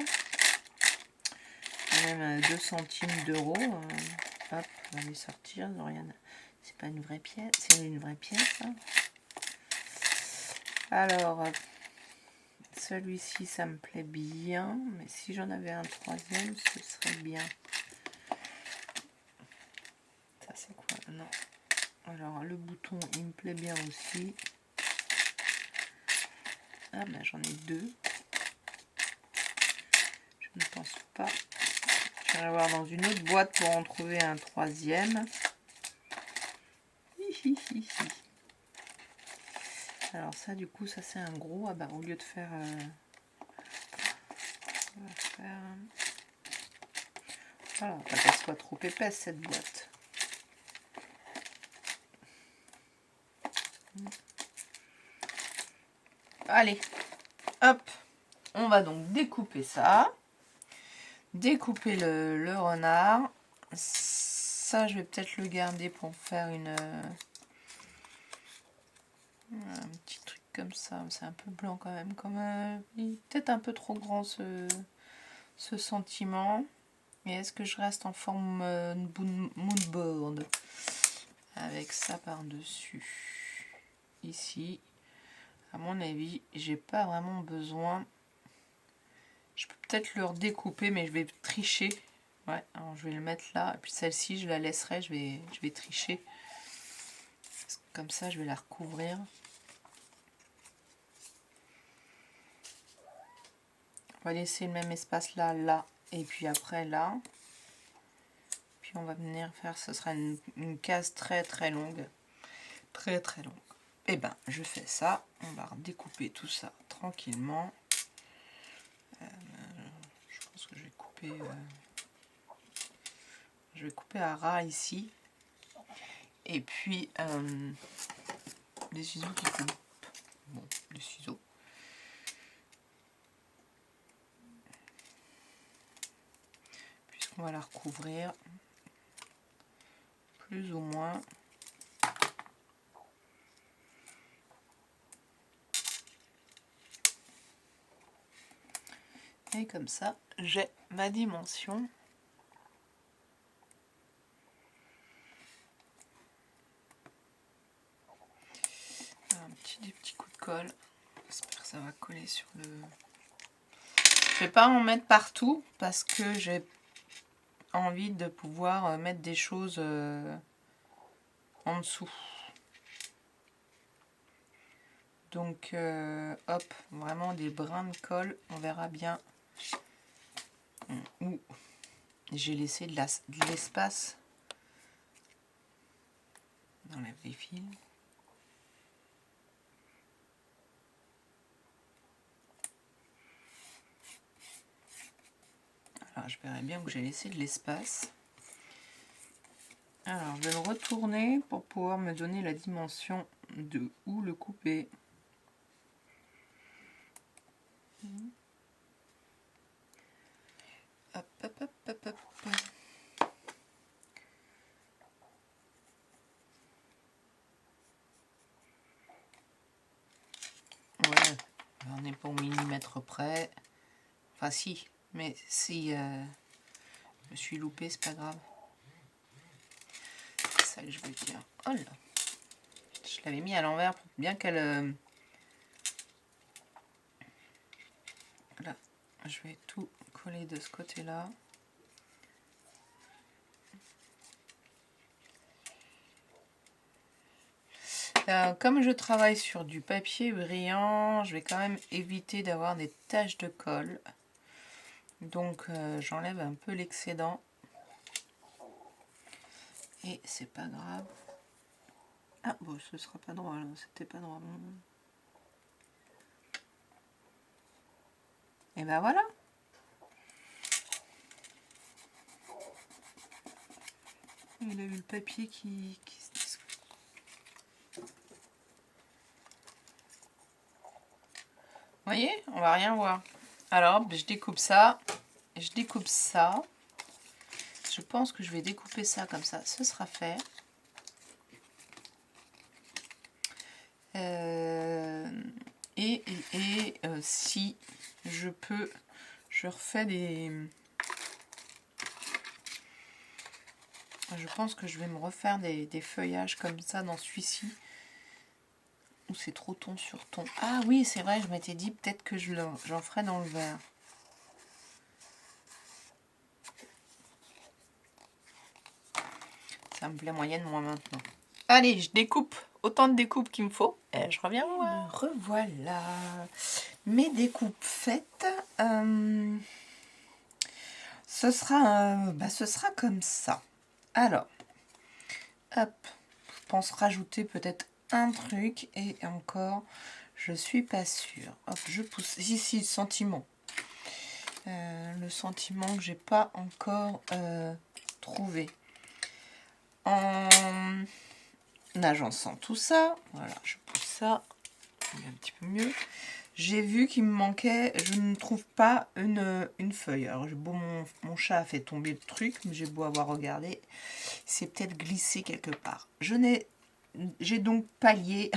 A: Même 2 centimes d'euros. Hop, on va les sortir. C'est pas une vraie pièce, c'est une vraie pièce. Hein. Alors, celui-ci, ça me plaît bien, mais si j'en avais un troisième, ce serait bien. Ça, c'est quoi? Non. Alors, le bouton, il me plaît bien aussi. Ah, ben j'en ai 2. Je ne pense pas. Je vais voir dans une autre boîte pour en trouver un troisième. Alors ça, du coup, ça c'est un gros. Ah bah, au lieu de faire... on va faire... Voilà, pas qu'elle soit trop épaisse, cette boîte. Allez, hop. On va donc découper ça. Découper le renard. Ça, je vais peut-être le garder pour faire un petit truc comme ça. C'est un peu blanc quand même. Peut-être un peu trop grand ce sentiment. Et est-ce que je reste en forme moonboard avec ça par-dessus? Ici. À mon avis, j'ai pas vraiment besoin. Je peux peut-être le redécouper, mais je vais tricher. Ouais, alors je vais le mettre là. Et puis celle-ci, je la laisserai. Je vais tricher. Comme ça, je vais la recouvrir. On va laisser le même espace là, là. Et puis après là. Puis on va venir faire, ce sera une case très très longue. Très très longue. Et ben, je fais ça. On va redécouper tout ça tranquillement. Je pense que je vais couper à ras ici. Et puis, des ciseaux qui coupent. Bon, des ciseaux. Puisqu'on va la recouvrir. Plus ou moins. Et comme ça, j'ai ma dimension. Des petits coups de colle. J'espère que ça va coller sur le... Je vais pas en mettre partout parce que j'ai envie de pouvoir mettre des choses en dessous. Donc, hop, vraiment des brins de colle. On verra bien où j'ai laissé de l'espace. On enlève les fils. Alors, je verrai bien où j'ai laissé de l'espace. Alors, je vais le retourner pour pouvoir me donner la dimension de où le couper. Hop, hop, hop, hop, hop. Ouais, on n'est pas au millimètre près. Enfin, si, mais si je me suis loupé, c'est pas grave. C'est ça que je veux dire. Oh là, je l'avais mis à l'envers pour bien qu'elle... Là, je vais tout coller de ce côté-là. Comme je travaille sur du papier brillant, je vais quand même éviter d'avoir des taches de colle. Donc j'enlève un peu l'excédent. Et c'est pas grave. Ah bon, ce sera pas droit là, c'était pas droit. Et ben voilà. Il a eu le papier qui se... Vous voyez, on va rien voir. Alors, je découpe ça. Je découpe ça. Je pense que je vais découper ça comme ça. Ce sera fait. Si je peux, je refais des... Je pense que je vais me refaire des feuillages comme ça dans celui-ci. Ou c'est trop ton sur ton. Ah oui, c'est vrai, je m'étais dit peut-être que j'en ferai dans le vert. Ça me plaît moyenne moins maintenant. Allez, je découpe autant de découpes qu'il me faut. Et je reviens voir. Me revoilà. Mes découpes faites. Ce sera comme ça. Alors, hop, je pense rajouter peut-être un truc et encore, je suis pas sûre. Hop, je pousse ici le sentiment. Le sentiment que j'ai pas encore trouvé. En agençant tout ça, voilà, je pousse ça un petit peu mieux. J'ai vu qu'il me manquait, je ne trouve pas une feuille. Alors beau, mon chat a fait tomber le truc, mais j'ai beau avoir regardé, c'est peut-être glissé quelque part. J'ai donc pallié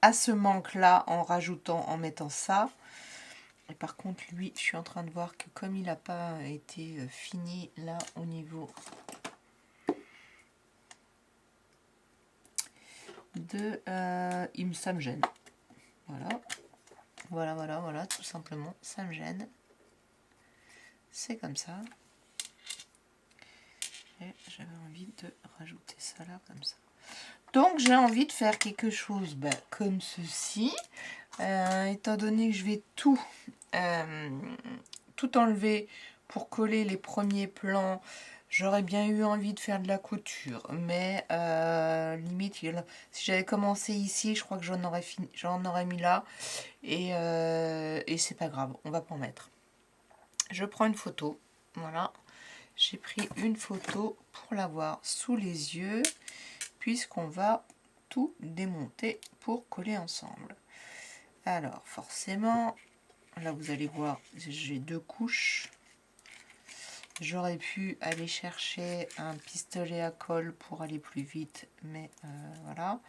A: à ce manque-là en rajoutant, en mettant ça. Et par contre, lui, je suis en train de voir que comme il n'a pas été fini là au niveau de... ça me gêne. Voilà. Voilà, voilà, voilà, tout simplement. Ça me gêne. C'est comme ça. Et j'avais envie de rajouter ça là, comme ça. Donc, j'ai envie de faire quelque chose comme ceci. Étant donné que je vais tout enlever pour coller les premiers plans, j'aurais bien eu envie de faire de la couture. Mais limite, si j'avais commencé ici, je crois que j'en aurais mis là. Et c'est pas grave, on va pas en mettre. Je prends une photo. Voilà. J'ai pris une photo pour l'avoir sous les yeux, puisqu'on va tout démonter pour coller ensemble. Alors, forcément, là vous allez voir, j'ai 2 couches. J'aurais pu aller chercher un pistolet à colle pour aller plus vite, mais voilà.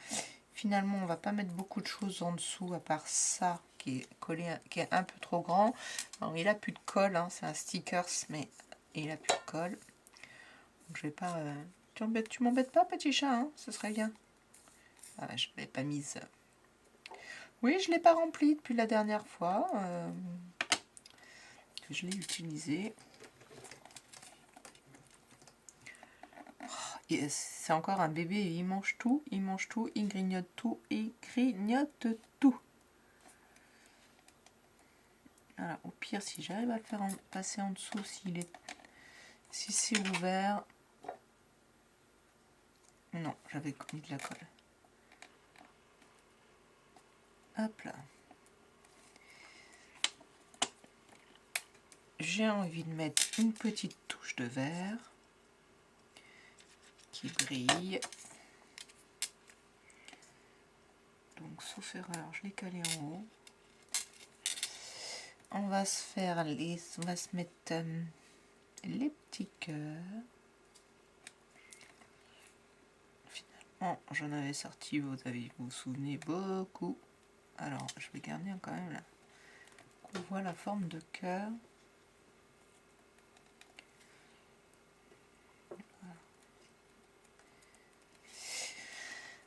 A: Finalement, on va pas mettre beaucoup de choses en dessous, à part ça qui est collé, qui est un peu trop grand. Alors, il a plus de colle, hein, c'est un stickers, mais il a plus de colle. Donc, je vais pas... Tu m'embêtes pas, petit chat, hein, ce serait bien. Ah, je l'ai pas mise. Oui, je l'ai pas rempli depuis la dernière fois que je l'ai utilisé. C'est encore un bébé, il mange tout, il grignote tout, il grignote tout. Voilà, au pire, si j'arrive à le faire passer en dessous, si c'est ouvert. Non, j'avais mis de la colle. Hop là. J'ai envie de mettre une petite touche de vert qui brille. Donc, sauf erreur, je l'ai calé en haut. On va se mettre les petits cœurs. Finalement, j'en avais sorti, vous vous souvenez, beaucoup. Alors, je vais garder quand même là. On voit la forme de cœur.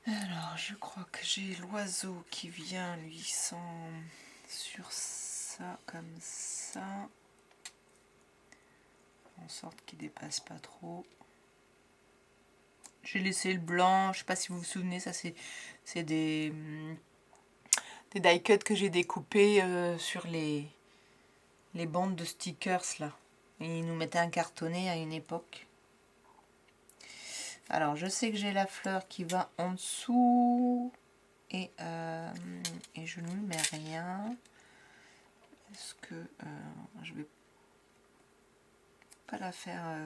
A: Alors, je crois que j'ai l'oiseau qui vient, lui, sur ça, comme ça. En sorte qu'il dépasse pas trop. J'ai laissé le blanc, je sais pas si vous vous souvenez, ça c'est des die cuts que j'ai découpés sur les bandes de stickers là. Et ils nous mettaient un cartonné à une époque. Alors, je sais que j'ai la fleur qui va en dessous. Et je ne mets rien. Est-ce que je vais pas la faire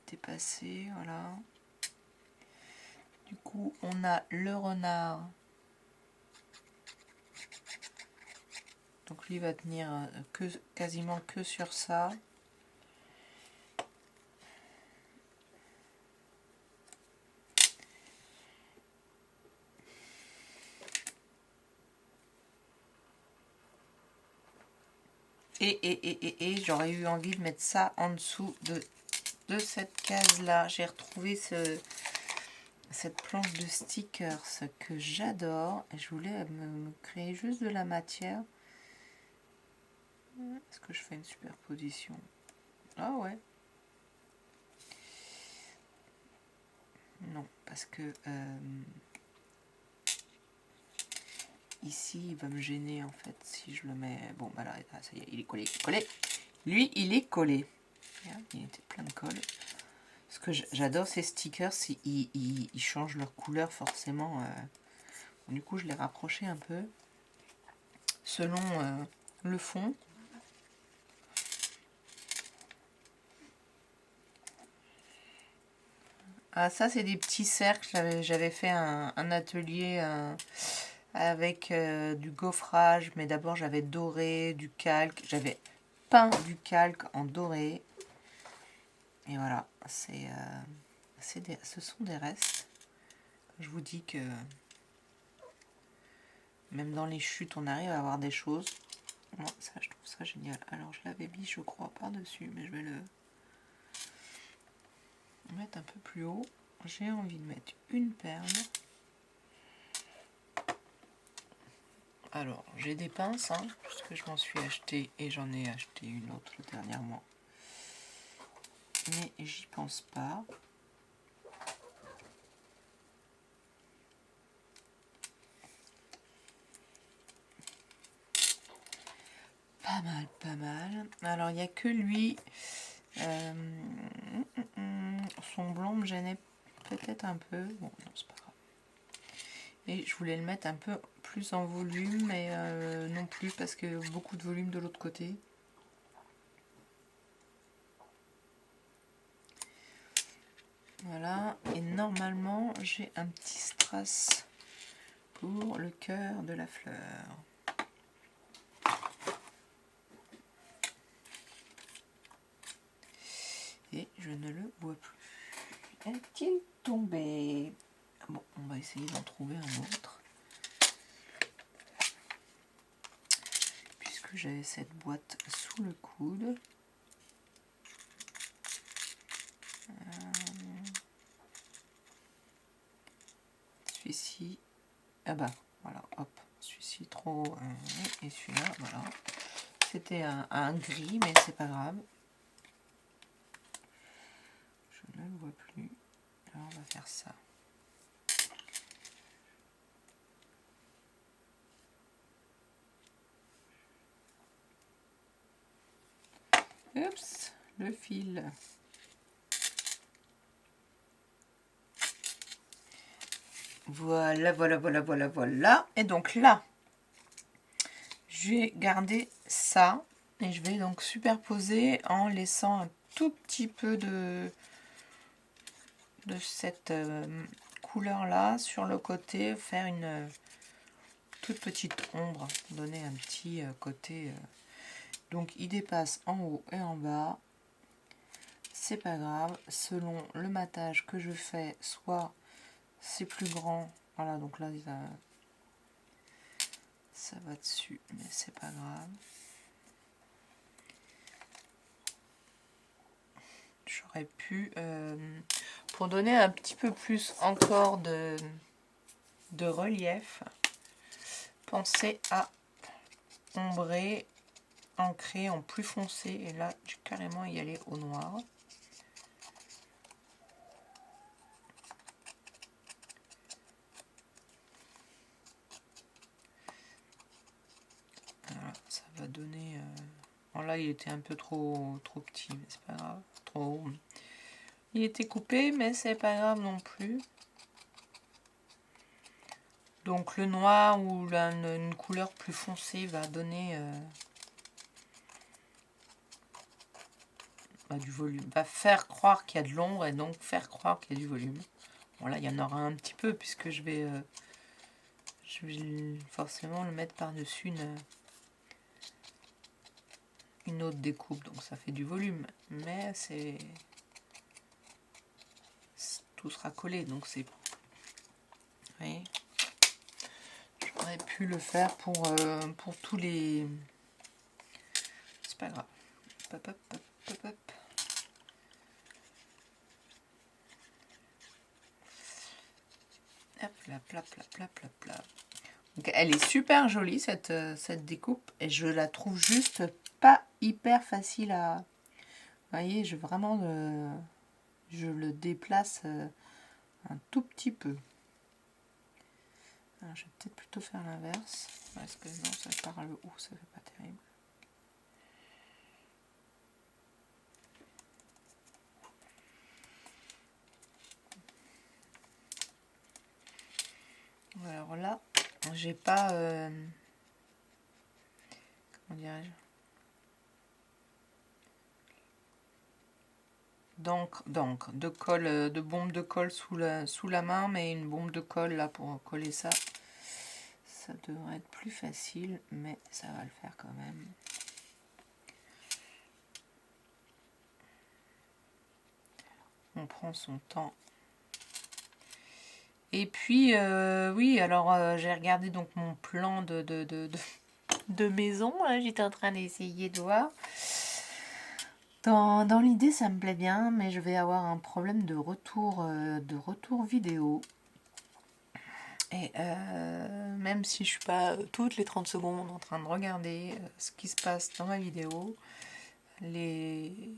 A: dépasser, voilà. Du coup, on a le renard. Donc lui va tenir quasiment que sur ça. Et j'aurais eu envie de mettre ça en dessous de cette case-là. J'ai retrouvé cette planche de stickers que j'adore. Et je voulais me créer juste de la matière. Est-ce que je fais une superposition? Ah ouais. Non, parce que ici, il va me gêner en fait si je le mets... Bon, bah là, ça y est, il est collé. Collé. Lui, il est collé. Il était plein de colle. Ce que j'adore ces stickers, ils changent leur couleur forcément. Du coup, je l'ai rapproché un peu selon le fond. Ah, ça, c'est des petits cercles. J'avais fait un atelier avec du gaufrage, mais d'abord j'avais doré du calque. J'avais peint du calque en doré. Et voilà, ce sont des restes. Je vous dis que même dans les chutes, on arrive à avoir des choses. Moi, ça, je trouve ça génial. Alors, je l'avais mis, je crois, par-dessus, mais je vais le mettre un peu plus haut. J'ai envie de mettre une perle. Alors, j'ai des pinces, hein, puisque je m'en suis acheté et j'en ai acheté une autre dernièrement. Mais j'y pense pas. Pas mal, pas mal. Alors, il n'y a que lui. Son blond me gênait peut-être un peu. Bon, non, c'est pas grave. Et je voulais le mettre un peu plus en volume, mais non plus, parce que beaucoup de volume de l'autre côté. Voilà. Et normalement, j'ai un petit strass pour le cœur de la fleur. Et je ne le vois plus. Est-il tombé? Bon, on va essayer d'en trouver un autre. Puisque j'avais cette boîte sous le coude. Celui-ci. Ah bah, voilà, hop. Celui-ci trop. Et celui-là, voilà. C'était un gris, mais c'est pas grave. Je ne le vois plus. Alors, on va faire ça. Oups, le fil. Voilà, voilà, voilà, voilà, voilà. Et donc là, je vais garder ça. Et je vais donc superposer en laissant un tout petit peu de cette couleur-là sur le côté. Faire une toute petite ombre. Donner un petit côté... Donc il dépasse en haut et en bas. C'est pas grave. Selon le matage que je fais, soit c'est plus grand. Voilà, donc là, ça va dessus, mais c'est pas grave. J'aurais pu, pour donner un petit peu plus encore de relief, penser à ombrer, ancrer en plus foncé. Et là, je vais carrément y aller au noir. Voilà, ça va donner... Bon, là, il était un peu trop petit, mais c'est pas grave. Trop... Il était coupé, mais c'est pas grave non plus. Donc le noir ou une couleur plus foncée va donner du volume. Va faire croire qu'il y a de l'ombre et donc faire croire qu'il y a du volume. Bon là, il y en aura un petit peu puisque je vais forcément le mettre par-dessus une autre découpe. Donc ça fait du volume. Mais tout sera collé. Donc c'est... Vous voyez ? J'aurais pu le faire pour tous les... C'est pas grave. Hop, hop, hop, hop, hop. Hop là, plap, plap, plap, plap, plap. Donc, elle est super jolie cette découpe et je la trouve juste pas hyper facile à... Vous voyez, je le déplace un tout petit peu. Alors, je vais peut-être plutôt faire l'inverse parce que non, ça part le haut, ça fait pas terrible. Alors là, j'ai pas... comment dirais-je, de bombe de colle sous la main, mais une bombe de colle là pour coller ça. Ça devrait être plus facile, mais ça va le faire quand même. On prend son temps. Et puis, oui, alors j'ai regardé donc mon plan de maison. J'étais en train d'essayer de voir. Dans l'idée, ça me plaît bien, mais je vais avoir un problème de retour vidéo. Et même si je suis pas toutes les 30 secondes en train de regarder ce qui se passe dans ma vidéo, les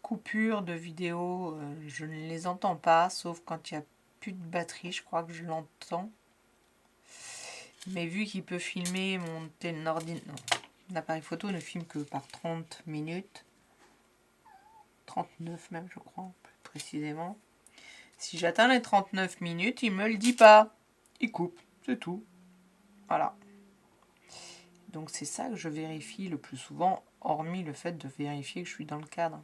A: coupures de vidéo, je ne les entends pas, sauf quand il n'y a plus de batterie, je crois que je l'entends. Mais vu qu'il peut filmer, l'appareil photo ne filme que par 30 minutes, 39 même je crois, plus précisément. Si j'atteins les 39 minutes, il me le dit pas. Il coupe, c'est tout. Voilà. Donc c'est ça que je vérifie le plus souvent, hormis le fait de vérifier que je suis dans le cadre.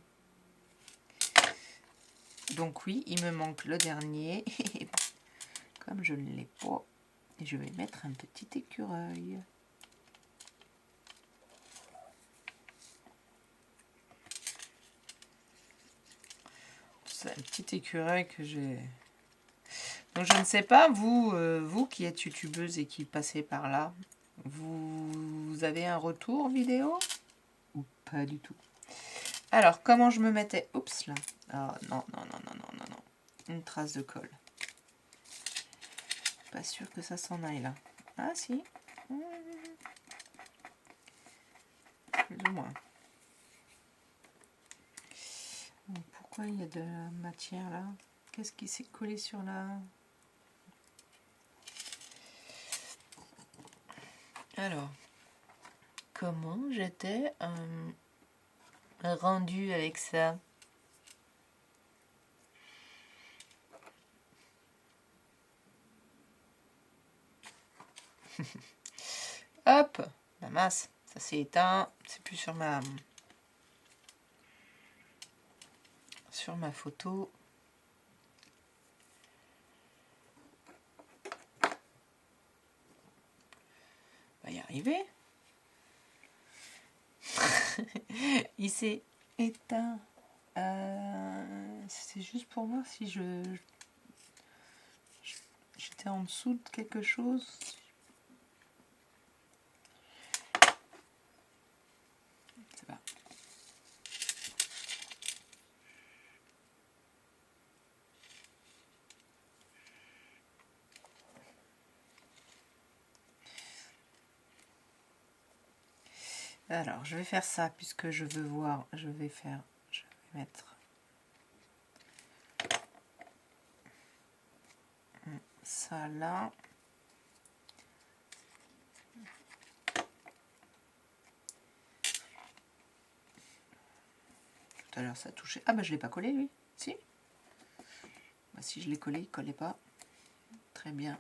A: Donc oui, il me manque le dernier. Comme je ne l'ai pas, je vais mettre un petit écureuil. C'est un petit écureuil que j'ai... Donc je ne sais pas, vous qui êtes youtubeuse et qui passez par là, vous avez un retour vidéo ou pas du tout? Alors, comment je me mettais? Oups, là. Oh, non, non, non, non, non, non, non. Une trace de colle. Pas sûr que ça s'en aille, là. Ah, si. Plus ou moins. Pourquoi il y a de la matière, là? Qu'est-ce qui s'est collé sur la... Alors, comment j'étais rendu avec ça? Hop, la masse, ça s'est éteint, c'est plus sur ma photo. On va y arriver. Il s'est éteint. C'est juste pour voir si j'étais en dessous de quelque chose. C'est pas. Alors, je vais faire ça puisque je veux voir. Je vais mettre ça là. Tout à l'heure, ça a touché. Ah, bah, je ne l'ai pas collé, lui. Si. Bah, si je l'ai collé, il ne collait pas. Très bien.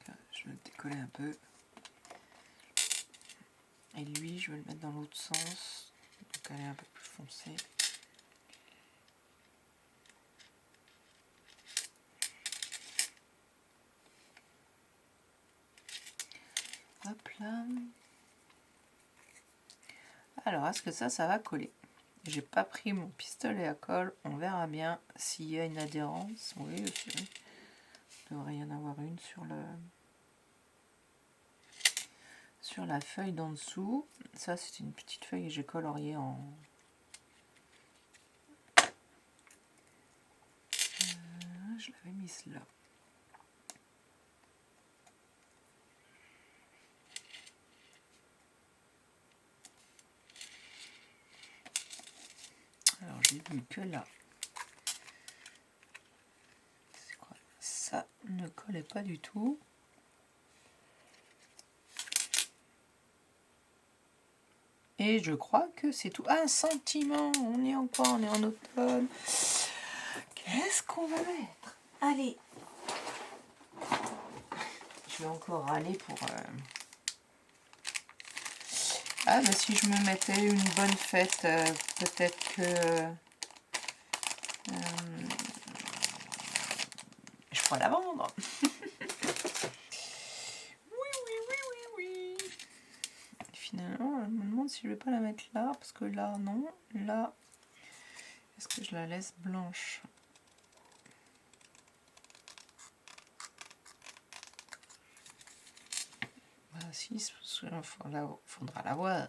A: Donc, je vais le décoller un peu. Et lui, je vais le mettre dans l'autre sens. Donc, elle est un peu plus foncée. Hop là. Alors, est-ce que ça va coller? J'ai pas pris mon pistolet à colle. On verra bien s'il y a une adhérence. Oui, aussi. Il devrait y en avoir une sur la feuille d'en dessous. Ça, c'est une petite feuille que j'ai coloriée en... je l'avais mise là. Alors, j'ai vu que là. C'est quoi? Ça ne collait pas du tout. Et je crois que c'est tout. Ah, un sentiment. On est en quoi? On est en automne. Qu'est-ce qu'on va mettre? Allez. Je vais encore aller pour... Ah, bah si je me mettais une bonne fête, peut-être que... je pourrais la vendre. Oui. Finalement, je me demande si je vais pas la mettre là, parce que là, non. Là, est-ce que je la laisse blanche? Bah si, il faudra la voir.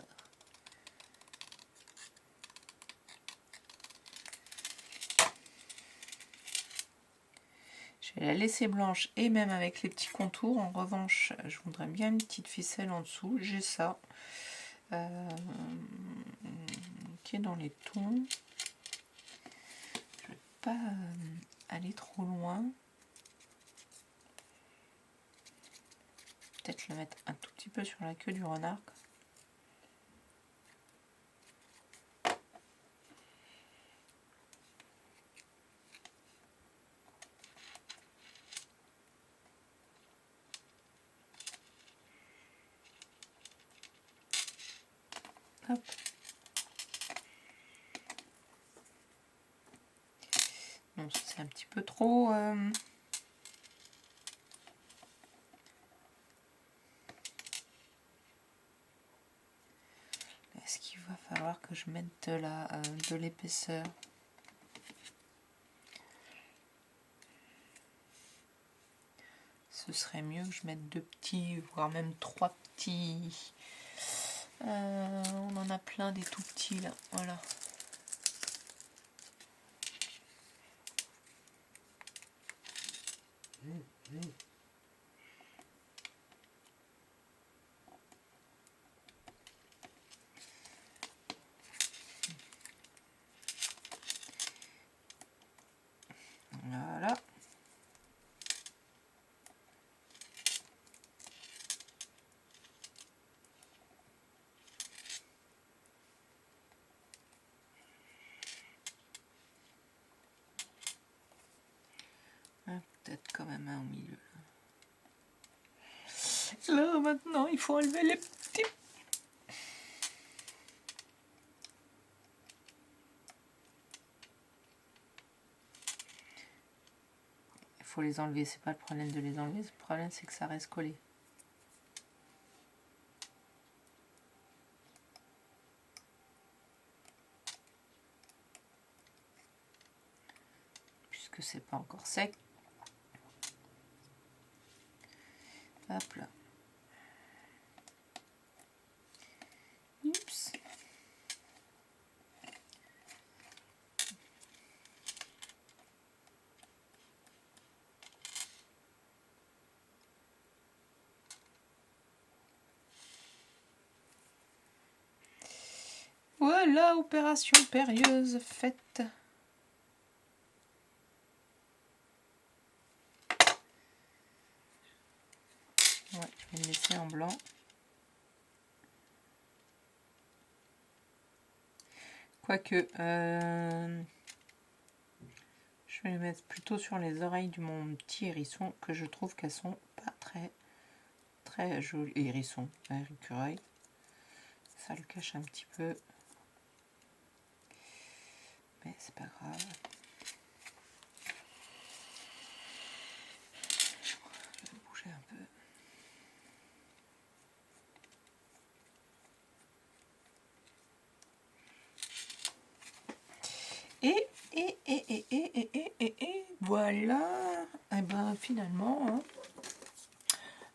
A: Je vais la laisser blanche et même avec les petits contours. En revanche, je voudrais bien une petite ficelle en dessous. J'ai ça. Qui est dans les tons. Je ne vais pas aller trop loin. Peut-être le mettre un tout petit peu sur la queue du renard. Hop. Non, c'est un petit peu trop... Est-ce qu'il va falloir que je mette de l'épaisseur? Ce serait mieux que je mette 2 petits, voire même 3 petits. On en a plein des tout petits là, voilà. Voilà. Peut-être quand même un au milieu. Là, maintenant, il faut enlever les petits. Il faut les enlever, c'est pas le problème de les enlever, le problème c'est que ça reste collé. Puisque c'est pas encore sec. Hop là. Oups. Voilà, opération périlleuse faite. Ouais, je vais le laisser en blanc. Quoique, je vais les mettre plutôt sur les oreilles de mon petit hérisson, que je trouve qu'elles sont pas très jolies. Hérisson, écureuil. Ça le cache un petit peu. Mais c'est pas grave. Je vais bouger un peu. Et voilà. Et ben finalement, hein,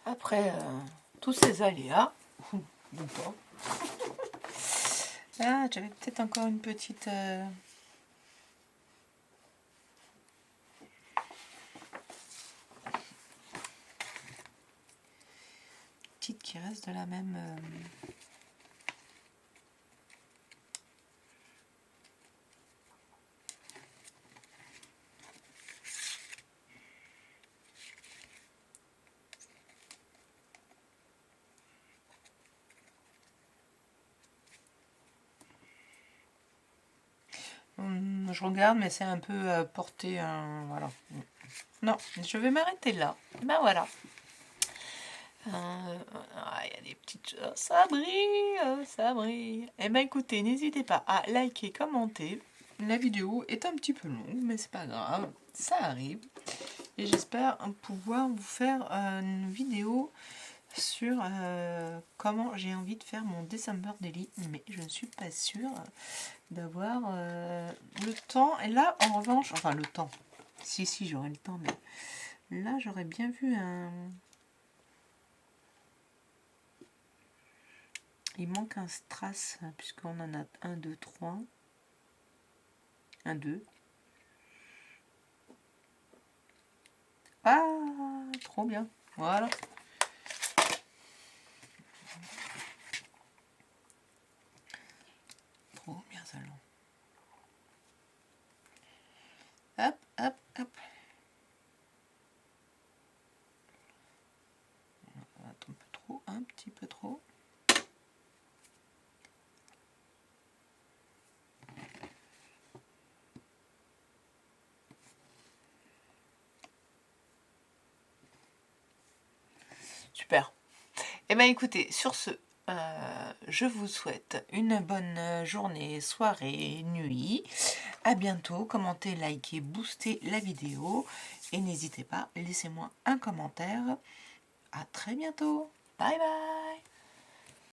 A: après tous ces aléas, ou pas. Ah, j'avais peut-être encore une petite... petite qui reste de la même... je regarde, mais c'est un peu porté... voilà. Non, je vais m'arrêter là. Ben voilà. Il y a des petites choses. Ça brille, ça brille. Eh ben écoutez, n'hésitez pas à liker, commenter. La vidéo est un petit peu longue, mais c'est pas grave. Ça arrive. Et j'espère pouvoir vous faire une vidéo sur comment j'ai envie de faire mon December Daily. Mais je ne suis pas sûre d'avoir le temps. Et là, en revanche, enfin le temps. Si, j'aurai le temps, mais là, j'aurais bien vu un... Il manque un strass, puisqu'on en a 1, 2, 3. 1, 2. trop bien. Voilà. Trop bien ça. Hop, hop, hop. Un peu trop, un petit peu trop. Super. Eh bien écoutez, sur ce, je vous souhaite une bonne journée, soirée, nuit. À bientôt. Commentez, likez, boostez la vidéo. Et n'hésitez pas, laissez-moi un commentaire. À très bientôt. Bye bye.